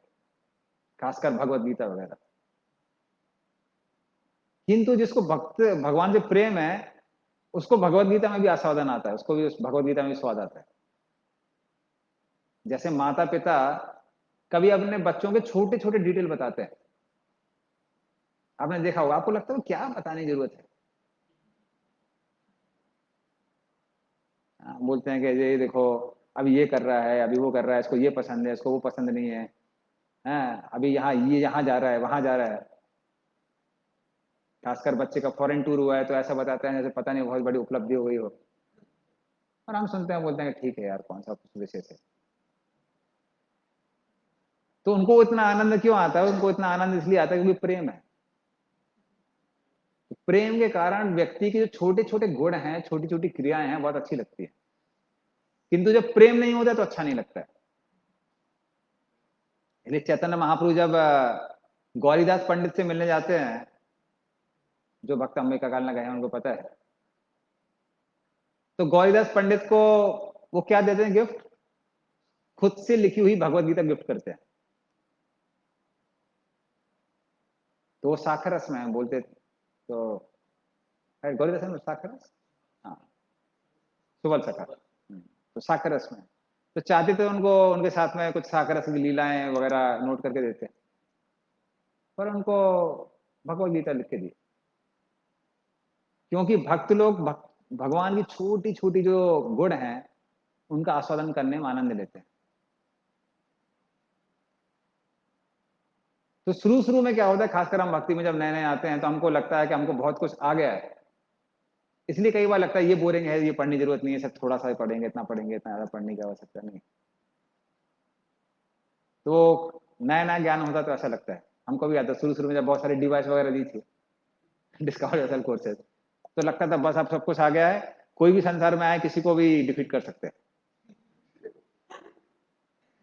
खासकर भगवत गीता वगैरह। किंतु जिसको भगवान से प्रेम है, उसको भगवत गीता में भी आस्वादन आता है, उसको भी उस भगवत गीता में भी स्वाद आता है। जैसे माता पिता कभी अपने बच्चों के छोटे छोटे डिटेल बताते हैं, आपने देखा होगा, आपको लगता है क्या बताने की जरूरत है। बोलते हैं कि ये देखो अभी ये कर रहा है, अभी वो कर रहा है, इसको ये पसंद है, इसको वो पसंद नहीं है, अभी यहाँ जा रहा है, वहां जा रहा है। खासकर बच्चे का फॉरेन टूर हुआ है तो ऐसा बताते हैं जैसे पता नहीं बहुत बड़ी उपलब्धि हो गई हो। और हम सुनते हैं, बोलते हैं कि ठीक है यार, कौन सा कुछ विशेष है। तो उनको इतना आनंद क्यों आता है? उनको इतना आनंद इसलिए आता है क्योंकि प्रेम है। तो प्रेम के कारण व्यक्ति के जो छोटे छोटे गुण हैं, छोटी छोटी क्रियाएं हैं, बहुत अच्छी लगती है। किंतु जब प्रेम नहीं होता तो अच्छा नहीं लगता है। इसलिए चैतन्य महाप्रभु जब गौरीदास पंडित से मिलने जाते हैं, जो भक्त अंबिका काल गए हैं उनको पता है, तो गौरीदास पंडित को वो क्या देते हैं गिफ्ट? खुद से लिखी हुई भगवत गीता गिफ्ट करते हैं। तो वो साखरस में बोलते, तो गौरीदास में साखरस, हाँ, सुबल सखा, तो साखरस में तो चाहते थे उनको, उनके साथ में कुछ साखरस की लीलाएं वगैरह नोट करके देते, पर उनको भगवत गीता लिख के दी। क्योंकि भक्त लोग भगवान की छोटी छोटी जो गुण हैं उनका आस्वादन करने में आनंद लेते हैं। तो शुरू शुरू में क्या होता है, खासकर हम भक्ति में जब नए नए आते हैं तो हमको लगता है कि हमको बहुत कुछ आ गया है, इसलिए कई बार लगता है ये बोरिंग है, ये पढ़ने की जरूरत नहीं है, सब थोड़ा सा ही पढ़ेंगे, इतना पढ़ेंगे, इतना ज्यादा पढ़ने की आवश्यकता नहीं। तो नया नया ज्ञान होता तो ऐसा लगता है। हमको भी आता है शुरू शुरू में जब बहुत सारी डिवाइस वगैरह दी थी, डिस्कवर योरसेल्फ कोर्सेज, तो लगता था बस अब सब कुछ आ गया है, कोई भी संसार में आए किसी को भी डिफीट कर सकते हैं।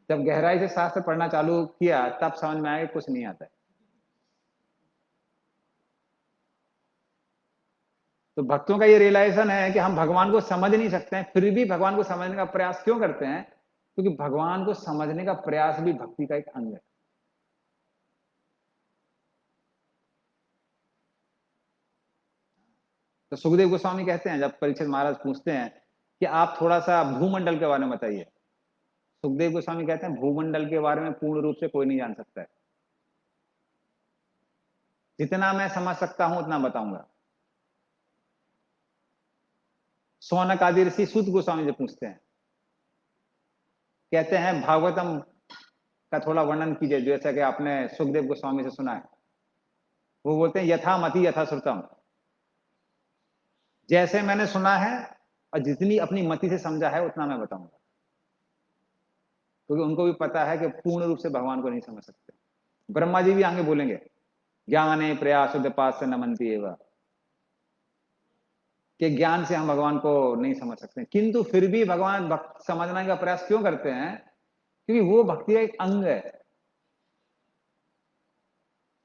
जब गहराई से शास्त्र पढ़ना चालू किया तब समझ में आया कि कुछ नहीं आता है। तो भक्तों का ये रियलाइजेशन है कि हम भगवान को समझ नहीं सकते हैं, फिर भी भगवान को समझने का प्रयास क्यों करते हैं? क्योंकि भगवान को समझने का प्रयास भी भक्ति का एक अंग है। तो सुखदेव गोस्वामी कहते हैं, जब परीक्षित महाराज पूछते हैं कि आप थोड़ा सा भूमंडल के बारे में बताइए। सुखदेव गोस्वामी कहते हैं भूमंडल के बारे में पूर्ण रूप से कोई नहीं जान सकता है, जितना मैं समझ सकता हूं उतना बताऊंगा। सौनक आदि ऋषि सूत गोस्वामी से पूछते हैं, कहते हैं भागवतम का थोड़ा वर्णन कीजिए, जैसा कि आपने सुखदेव गोस्वामी से सुना है। वो बोलते हैं यथा मति यथा श्रुतम, जैसे मैंने सुना है और जितनी अपनी मति से समझा है उतना मैं बताऊंगा, क्योंकि उनको भी पता है कि पूर्ण रूप से भगवान को नहीं समझ सकते। ब्रह्मा जी भी आगे बोलेंगे ज्ञाने प्रयास उद्पास से नमनती एवं, कि ज्ञान से हम भगवान को नहीं समझ सकते, किंतु फिर भी भगवान भक्त समझने का प्रयास क्यों करते हैं? क्योंकि वो भक्ति का एक अंग है।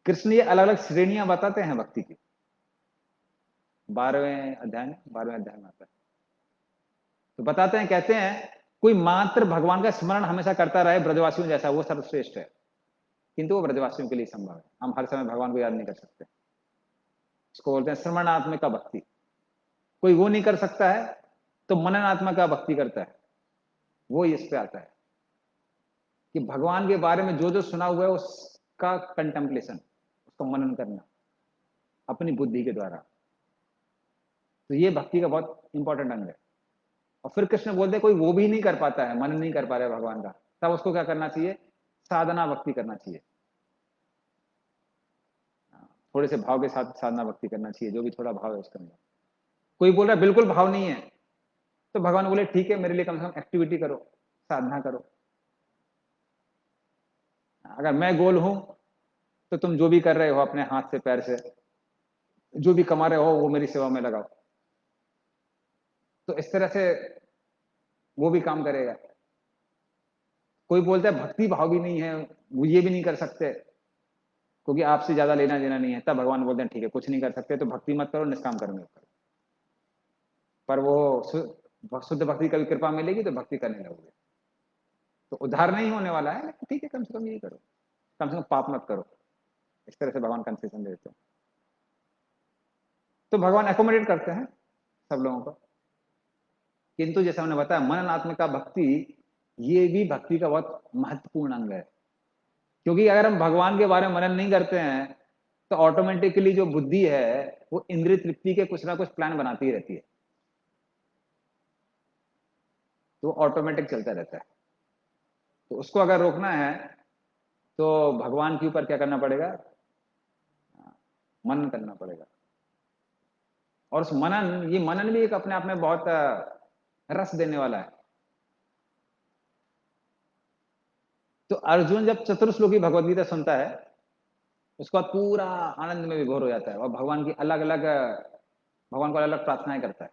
कृष्ण ये अलग अलग श्रेणियां बताते हैं भक्ति की, 12वें अध्याय में, 12वें अध्याय में आता है तो बताते हैं, कहते हैं कोई मात्र भगवान का स्मरण हमेशा करता रहे ब्रजवासियों जैसा, वो सर्वश्रेष्ठ है, किंतु वो ब्रजवासियों के लिए संभव है। हम हर समय भगवान को याद नहीं कर सकते, इसको बोलते हैं श्रवणात्मिक भक्ति। कोई वो नहीं कर सकता है तो मननात्मक भक्ति करता है, वो इस पे आता है कि भगवान के बारे में जो जो सुना हुआ है उसका कंटेम्पलेशन, उसको मनन करना अपनी बुद्धि के द्वारा। तो ये भक्ति का बहुत इंपॉर्टेंट अंग है। और फिर कृष्ण बोलते हैं कोई वो भी नहीं कर पाता है, मनन नहीं कर पा रहा है भगवान का, तब उसको क्या करना चाहिए? साधना भक्ति करना चाहिए, थोड़े से भाव के साथ साधना भक्ति करना चाहिए, जो भी थोड़ा भाव है उसके अंदर। कोई बोल रहा है बिल्कुल भाव नहीं है, तो भगवान बोले ठीक है मेरे लिए कम से कम एक्टिविटी करो, साधना करो। अगर मैं गोल हूं तो तुम जो भी कर रहे हो अपने हाथ से पैर से जो भी कमा रहे हो वो मेरी सेवा में लगाओ, तो इस तरह से वो भी काम करेगा। कोई बोलता है भक्ति भाव भी नहीं है, वो ये भी नहीं कर सकते क्योंकि आपसे ज्यादा लेना देना नहीं है, तब भगवान बोलते हैं ठीक है कुछ नहीं कर सकते तो भक्ति मत करो, निष्काम कर्म करो। पर वो शुद्ध भक्ति कभी कृपा मिलेगी तो भक्ति करने लगोगे, तो उद्धार नहीं होने वाला है, लेकिन ठीक है कम से कम यही करो, कम से कम पाप मत करो। इस तरह से भगवान कंसेशन देते हैं, तो भगवान एकोमोडेट करते हैं सब लोगों को। किंतु जैसे हमने बताया मननात्मिका भक्ति, ये भी भक्ति का बहुत महत्वपूर्ण अंग है, क्योंकि अगर हम भगवान के बारे में मनन नहीं करते हैं तो ऑटोमेटिकली जो बुद्धि है वो इंद्रिय तृप्ति के कुछ ना कुछ प्लान बनाती ही रहती है, तो ऑटोमेटिक चलता रहता है। तो उसको अगर रोकना है तो भगवान के ऊपर क्या करना पड़ेगा? मनन करना पड़ेगा। और उस मनन, ये मनन भी एक अपने आप में बहुत रस देने वाला है। तो अर्जुन जब चतुर्श्लोकी भगवद गीता सुनता है उसके बाद पूरा आनंद में विभोर हो जाता है और भगवान की अलग अलग, भगवान को अलग अलग प्रार्थनाएं करता है।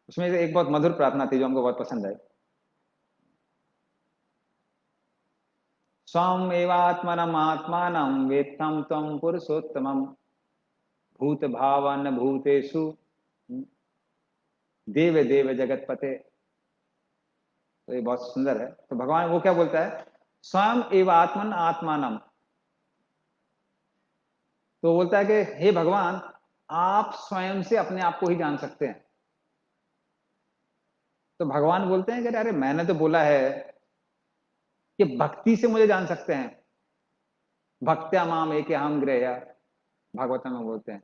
उसमें से एक बहुत मधुर प्रार्थना थी जो हमको बहुत पसंद है। स्वम एवात्मनम आत्मानं वेत्थम त्वं पुरुषोत्तमं भूत भावन भूतेषु देव देव जगतपते। तो ये बहुत सुंदर है। तो भगवान वो क्या बोलता है? स्वयं एवं आत्मन आत्मानम। तो बोलता है कि हे भगवान आप स्वयं से अपने आप को ही जान सकते हैं। तो भगवान बोलते हैं कि अरे मैंने तो बोला है कि भक्ति से मुझे जान सकते हैं, भक्त्या माम एके हम ग्रह्य, भागवत में बोलते हैं,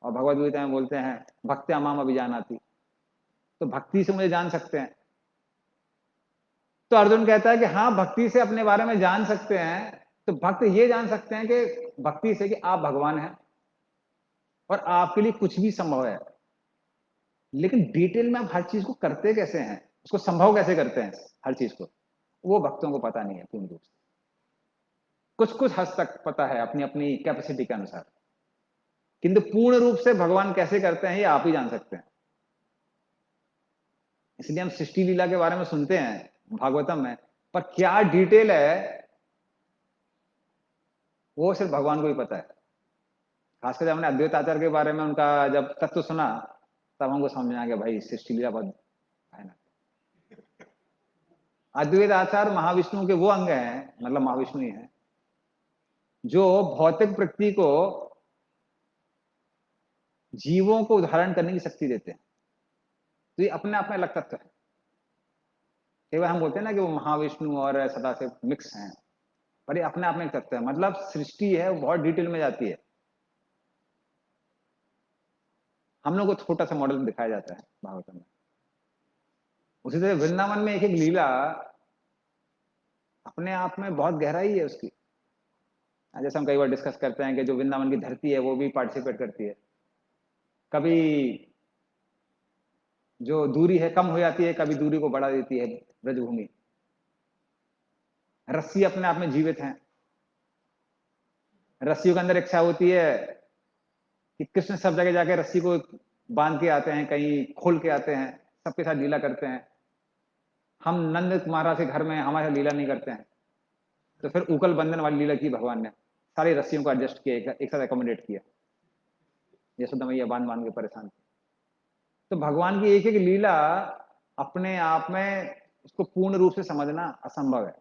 और भगवद गीता में बोलते हैं भक्त्या माम अभिजानाति। तो भक्ति से मुझे जान सकते हैं। तो अर्जुन कहता है कि हाँ भक्ति से अपने बारे में जान सकते हैं। तो भक्त ये जान सकते हैं कि भक्ति से कि आप भगवान हैं और आपके लिए कुछ भी संभव है, लेकिन डिटेल में आप हर चीज को करते कैसे हैं, उसको संभव कैसे करते हैं हर चीज को, वो भक्तों को पता नहीं है पूर्ण रूप से। कुछ कुछ हद तक पता है अपनी अपनी कैपेसिटी के अनुसार, किंतु पूर्ण रूप से भगवान कैसे करते हैं ये आप ही जान सकते हैं। इसलिए हम सृष्टि लीला के बारे में सुनते हैं भागवतम में, पर क्या डिटेल है वो सिर्फ भगवान को ही पता है। खासकर जब हमने अद्वैत आचार्य के बारे में उनका जब तत्व सुना तब हमको समझ में आ गया भाई सृष्टि लीला बहुत भयानक। अद्वैत आचार्य महाविष्णु के वो अंग हैं, मतलब महाविष्णु ही हैं, जो भौतिक प्रकृति को जीवों को उदाहरण करने की शक्ति देते हैं। तो ये अपने आप में अलग तत्व है। कई बार हम बोलते हैं ना कि वो महाविष्णु और सदाशिव मिक्स हैं, पर ये अपने आप में एक तत्व है। मतलब सृष्टि है वो बहुत डिटेल में जाती है। हम लोग को छोटा सा मॉडल दिखाया जाता है भागवतम में। उसी तरह वृंदावन में एक एक लीला अपने आप में बहुत गहराई है उसकी। जैसे हम कई बार डिस्कस करते हैं कि जो वृंदावन की धरती है वो भी पार्टिसिपेट करती है। कभी जो दूरी है कम हो जाती है, कभी दूरी को बढ़ा देती है ब्रजभूमि। रस्सी अपने आप में जीवित है। रस्सियों के अंदर इच्छा होती है कि कृष्ण सब जगह जाके रस्सी को बांध के आते हैं, कहीं खोल के आते हैं, सबके साथ लीला करते हैं। हम नंद महाराज के घर में हमारे साथ लीला नहीं करते हैं। तो फिर उकल बंधन वाली लीला की भगवान ने, सारी रस्सियों को एडजस्ट किया, एक साथ एकोमोडेट किया। यशोदा मैया बांध बांध के परेशान थी। तो भगवान की एक एक लीला अपने आप में उसको पूर्ण रूप से समझना असंभव है।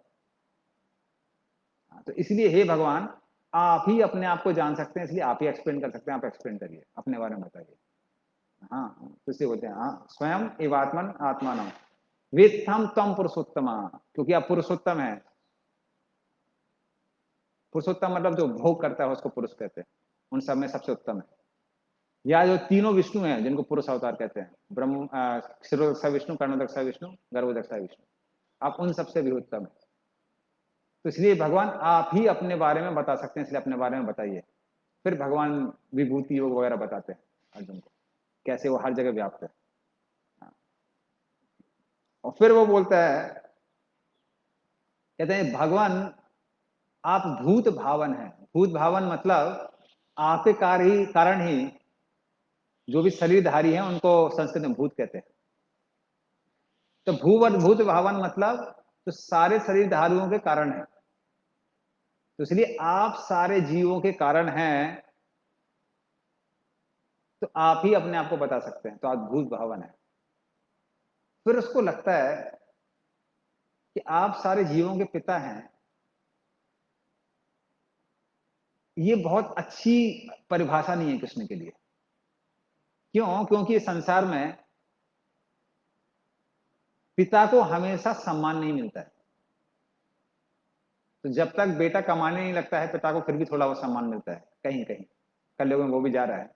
तो इसलिए हे भगवान, आप ही अपने आप को जान सकते हैं, इसलिए आप ही एक्सप्लेन कर सकते हैं। आप एक्सप्लेन करिए, अपने बारे में बताइए। हाँ, तो इसलिए बोलते हैं हाँ, स्वयं एवात्मन आत्मानम वेत्थम तम पुरुषोत्तमा, क्योंकि आप पुरुषोत्तम है। पुरुषोत्तम मतलब जो भोग करता है उसको पुरुष कहते हैं। उन सब में सबसे उत्तम है। या जो तीनों विष्णु हैं जिनको पुरुष अवतार कहते हैं, ब्रह्म शिरोदक्षा विष्णु, कर्णोदक्षा विष्णु, गर्भोदक्षा विष्णु, आप उन सबसे भी उत्तम है। तो इसलिए भगवान आप ही अपने बारे में बता सकते हैं, इसलिए अपने बारे में बताइए। फिर भगवान विभूति योग वगैरह बताते हैं अर्जुन को, कैसे वो हर जगह व्याप्त है। और फिर वो बोलता है, कहते हैं भगवान आप भूत भावन हैं। भूत भावन मतलब आपके कारण ही जो भी शरीरधारी हैं उनको संस्कृत में भूत कहते हैं। तो भूत भावन मतलब तो सारे शरीरधारियों के कारण है। तो इसलिए आप सारे जीवों के कारण हैं, तो आप ही अपने आप को बता सकते हैं, तो आप भूत भावन है। फिर उसको लगता है कि आप सारे जीवों के पिता हैं। ये बहुत अच्छी परिभाषा नहीं है कृष्ण के लिए। क्यों? क्योंकि इस संसार में पिता को हमेशा सम्मान नहीं मिलता है। तो जब तक बेटा कमाने नहीं लगता है, पिता को फिर भी थोड़ा बहुत सम्मान मिलता है कहीं कहीं। कलयुग में वो भी जा रहा है।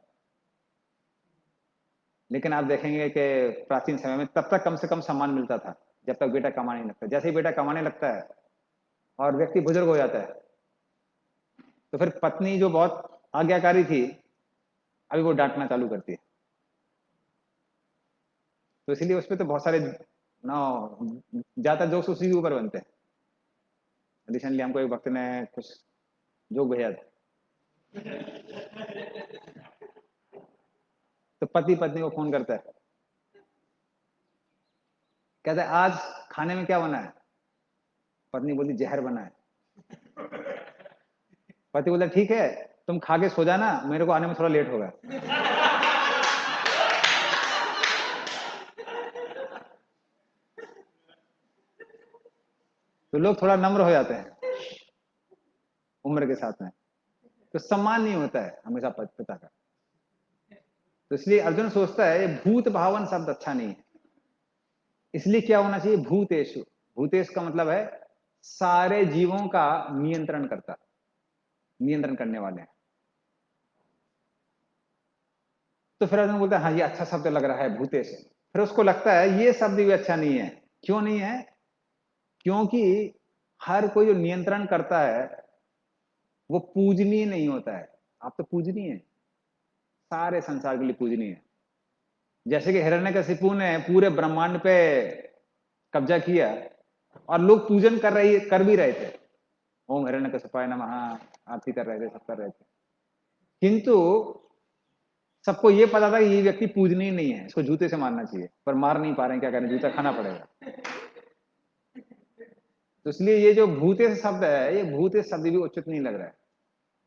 लेकिन आप देखेंगे कि प्राचीन समय में तब तक कम से कम सम्मान मिलता था जब तक बेटा कमाने नहीं लगता। जैसे ही बेटा कमाने लगता है और व्यक्ति बुजुर्ग हो जाता है, तो फिर पत्नी जो बहुत आज्ञाकारी थी, अभी वो डांटना चालू करती है। तो इसलिए उस पर तो बहुत सारे ना, ज्यादा जोक्स उसी के ऊपर बनते हैं। रिसेंटली हमको एक वक्त ने कुछ जोक भेजा था। तो पति पत्नी को फोन करता है, कहता है आज खाने में क्या बना है? पत्नी बोलती जहर बना है। पति बोलता ठीक है, तुम खा के सो जाना, मेरे को आने में थोड़ा लेट होगा। तो लोग थोड़ा नम्र हो जाते हैं उम्र के साथ में। तो सम्मान नहीं होता है हमेशा पिता का। तो इसलिए अर्जुन सोचता है ये भूत भावन शब्द अच्छा नहीं है। इसलिए क्या होना चाहिए? भूतेषु। भूतेश का मतलब है सारे जीवों का नियंत्रण करता, नियंत्रण करने वाले हैं। तो फिर अर्जुन बोलता है हाँ ये अच्छा शब्द लग रहा है भूतेश। फिर उसको लगता है ये शब्द भी अच्छा नहीं है। क्यों नहीं है? क्योंकि हर कोई जो नियंत्रण करता है वो पूजनीय नहीं होता है। आप तो पूजनीय है, सारे संसार के लिए पूजनीय है। जैसे कि हिरण्यकशिपु ने पूरे ब्रह्मांड पे कब्जा किया और लोग पूजन कर भी रहे थे। ओम हिरण्यकशिपाय नमः, आरती कर रहे थे, सब कर रहे थे। किंतु सबको ये पता था कि ये व्यक्ति पूजनीय नहीं है, इसको जूते से मारना चाहिए, पर मार नहीं पा रहे हैं। क्या करें, जूता खाना पड़ेगा। तो इसलिए ये जो भूतेश शब्द है, ये भूतेश शब्द भी उचित नहीं लग रहा है।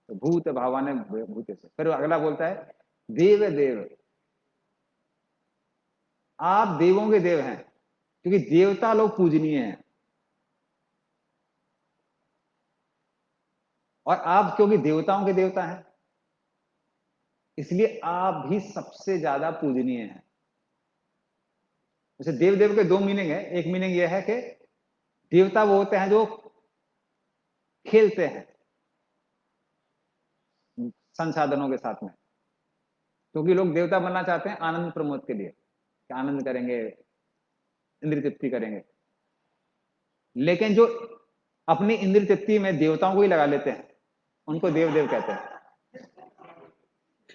तो भूत भावान भूतेश। फिर अगला बोलता है देव देव, आप देवों के देव हैं, क्योंकि देवता लोग पूजनीय हैं। और आप क्योंकि देवताओं के देवता हैं, इसलिए आप भी सबसे ज्यादा पूजनीय हैं। जैसे देव देव के दो मीनिंग है। एक मीनिंग यह है कि देवता वो होते हैं जो खेलते हैं संसाधनों के साथ में, क्योंकि लोग देवता बनना चाहते हैं आनंद प्रमोद के लिए, कि आनंद करेंगे, इंद्रिय तृप्ति करेंगे। लेकिन जो अपनी इंद्रिय तृप्ति में देवताओं को ही लगा लेते हैं उनको देव देव कहते हैं।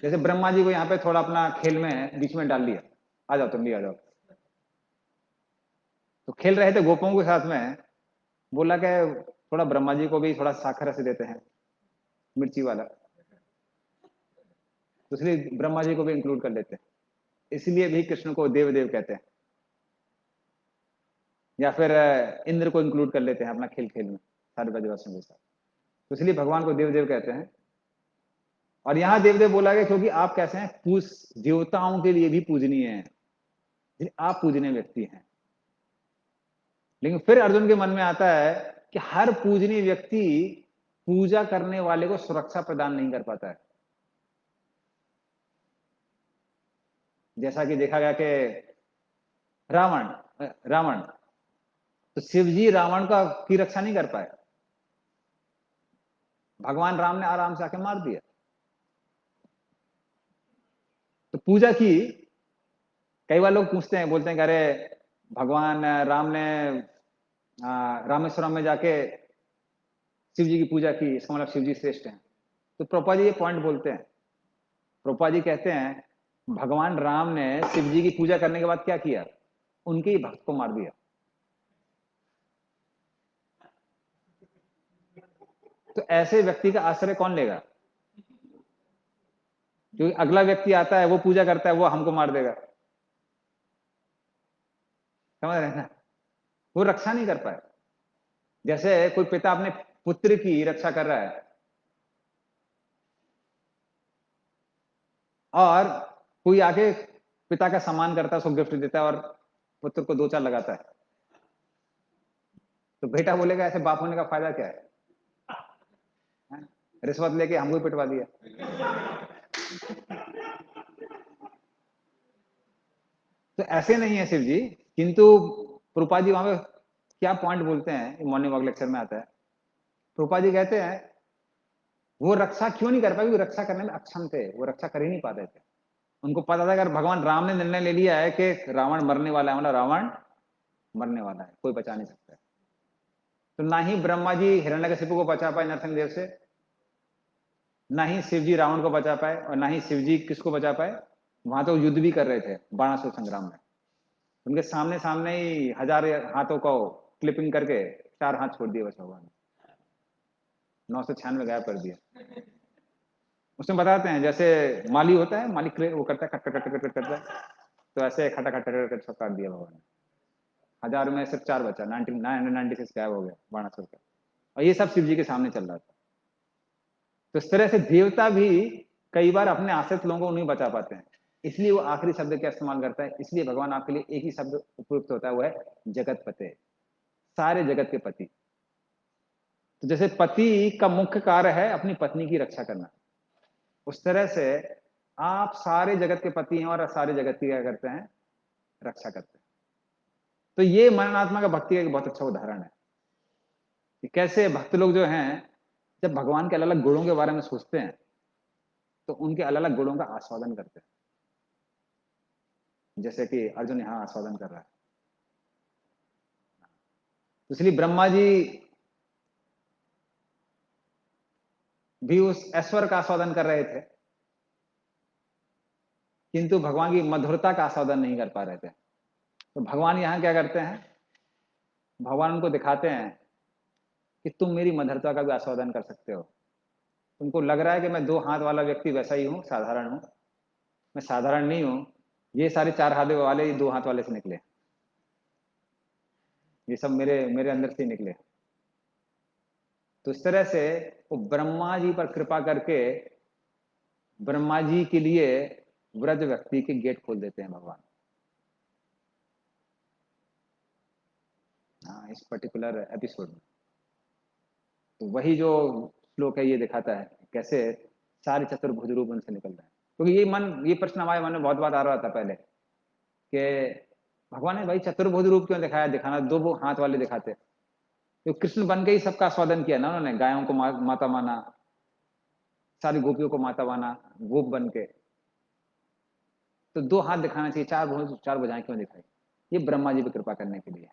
जैसे ब्रह्मा जी को यहाँ पे थोड़ा अपना खेल में बीच में डाल लिया, आ जाओ तुम भी आ जाओ। तो खेल रहे थे गोपों के साथ में, बोला कि थोड़ा ब्रह्मा जी को भी थोड़ा साखर रस देते हैं मिर्ची वाला, तो इसलिए ब्रह्मा जी को भी इंक्लूड कर लेते हैं, इसलिए भी कृष्ण को देव देव कहते हैं। या फिर इंद्र को इंक्लूड कर लेते हैं अपना खेल खेल में सारे ब्रजवासियों के साथ, तो इसलिए भगवान को देव देव कहते हैं। और यहां देव देव बोला गया क्योंकि आप कैसे हैं, देवताओं के लिए भी पूजनीय हैं, आप पूजनीय व्यक्ति हैं। लेकिन फिर अर्जुन के मन में आता है कि हर पूजनीय व्यक्ति पूजा करने वाले को सुरक्षा प्रदान नहीं कर पाता है। जैसा कि देखा गया कि रावण तो शिव जी रावण का की रक्षा नहीं कर पाए, भगवान राम ने आराम से आके मार दिया। तो पूजा की, कई बार लोग पूछते हैं, बोलते हैं कि अरे भगवान राम ने रामेश्वरम में जाके शिव जी की पूजा की, इसका मतलब शिव जी श्रेष्ठ हैं। तो प्रभुपाद जी ये पॉइंट बोलते हैं। प्रभुपाद जी कहते हैं भगवान राम ने शिव जी की पूजा करने के बाद क्या किया, उनके ही भक्त को मार दिया। तो ऐसे व्यक्ति का आश्रय कौन लेगा? क्योंकि अगला व्यक्ति आता है, वो पूजा करता है, वो हमको मार देगा। समझ रहे हैं ना? वो रक्षा नहीं कर पाए। जैसे कोई पिता अपने पुत्र की रक्षा कर रहा है और कोई आके पिता का सम्मान करता है, उसको गिफ्ट देता है और पुत्र को दो चार लगाता है, तो बेटा बोलेगा ऐसे बाप होने का फायदा क्या है? रिश्वत लेके हमको ही पिटवा दिया। तो ऐसे नहीं है शिव जी, किंतु प्रभुपाद जी वहां पे क्या पॉइंट बोलते हैं, मॉर्निंग वॉक लेक्चर में आता है। प्रभुपाद जी कहते हैं वो रक्षा क्यों नहीं कर पाए, वो रक्षा करने में अक्षम थे, वो रक्षा कर ही नहीं पाते थे। उनको पता था अगर भगवान राम ने निर्णय ले लिया है कि रावण मरने वाला है, मतलब रावण मरने वाला है, कोई बचा नहीं सकता है। तो ना ही ब्रह्मा जी हिरण्यकशिपु को बचा पाए नरसिंह देव से, ना ही शिव जी रावण को बचा पाए, और ना ही शिव जी किसको बचा पाए, वहां तो युद्ध भी कर रहे थे बाणासुर संग्राम में, उनके सामने सामने ही हजार हाथों को क्लिपिंग करके 4 हाथ छोड़ दिए बस भगवान ने, 996 गायब कर दिया। उसमें बताते हैं जैसे माली होता है, माली वो करता है खट खट खट खट करता है, तो ऐसे खटा खट खट सब काट दिया भगवान ने। 1000 में सिर्फ 4 बचा, 996 गायब हो गया बाणासुर का, और ये सब शिव जी के सामने चल रहा था। तो इस तरह से देवता भी कई बार अपने आश्रित लोगों को नहीं बचा पाते हैं, इसलिए वो आखिरी शब्द का इस्तेमाल करता है। इसलिए भगवान आपके लिए एक ही शब्द उपयुक्त होता है, वो है जगत पते, सारे जगत के पति। तो जैसे पति का मुख्य कार्य है अपनी पत्नी की रक्षा करना, उस तरह से आप सारे जगत के पति हैं और सारे जगत की क्या करते हैं, रक्षा करते हैं। तो ये मननात्मा का भक्ति का एक बहुत अच्छा उदाहरण है कि कैसे भक्त लोग जो हैं जब भगवान के अलग अलग गुणों के बारे में सोचते हैं तो उनके अलग अलग गुणों का आस्वादन करते हैं, जैसे कि अर्जुन यहां आस्वादन कर रहा है। तो इसलिए ब्रह्मा जी भी उस ऐश्वर्य का आस्वादन कर रहे थे, किंतु भगवान की मधुरता का आस्वादन नहीं कर पा रहे थे। तो भगवान यहां क्या करते हैं, भगवान उनको दिखाते हैं कि तुम मेरी मधुरता का भी आस्वादन कर सकते हो। तुमको लग रहा है कि मैं 2 हाथ वाला व्यक्ति वैसा ही हूं, साधारण हूं, मैं साधारण नहीं हूं। ये सारे 4 हाथ वाले 2 हाथ वाले से निकले, ये सब मेरे मेरे अंदर से निकले। तो इस तरह से वो ब्रह्मा जी पर कृपा करके ब्रह्मा जी के लिए वृद्ध व्यक्ति के गेट खोल देते हैं भगवान। हाँ, इस पर्टिकुलर एपिसोड में तो वही जो श्लोक है ये दिखाता है कैसे सारे चतुर्भुज रूप उनसे निकल रहे हैं। क्योंकि ये प्रश्न हमारे मन में बहुत बार आ रहा था पहले कि भगवान ने भाई चतुर्भुज रूप क्यों दिखाया? दिखाना दो वो हाथ वाले दिखाते, तो कृष्ण बन के ही सबका स्वादन किया ना उन्होंने। गायों को माता माना, सारी गोपियों को माता माना, गोप बन के। तो दो हाथ दिखाना चाहिए, चार भुजाएं क्यों दिखाई? ये ब्रह्मा जी पे कृपा करने के लिए,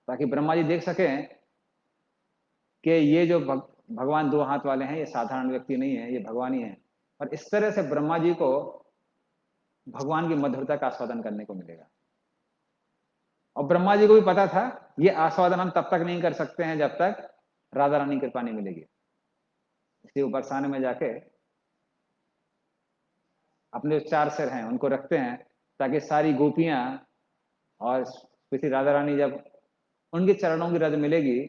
ताकि ब्रह्मा जी देख सकें कि ये जो भगवान दो हाथ वाले हैं, ये साधारण व्यक्ति नहीं है, ये भगवान ही है। और इस तरह से ब्रह्मा जी को भगवान की मधुरता का आस्वादन करने को मिलेगा। और ब्रह्मा जी को भी पता था ये आस्वादन हम तब तक नहीं कर सकते हैं जब तक राधा रानी की कृपा नहीं मिलेगी। इसलिए वो बरसाने में जाके अपने जो चार सिर हैं उनको रखते हैं, ताकि सारी गोपियां और स्पेशली राधा रानी जब उनके चरणों की रज मिलेगी,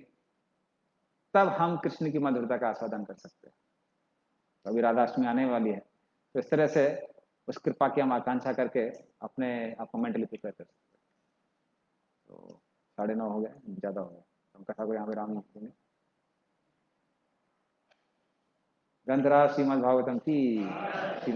तब हम कृष्ण की मधुरता का आस्वादन कर सकते हैं। तो अभी राधाष्टमी आने वाली है, तो इस तरह से उस कृपा की हम आकांक्षा करके अपने आप को मेंटली प्रिपेयर कर सकते हैं। तो 9:30 हो गए, ज्यादा हो गया। हम कथा को यहाँ पे राम जी ने ग्रंथराज श्रीमद् भागवतम की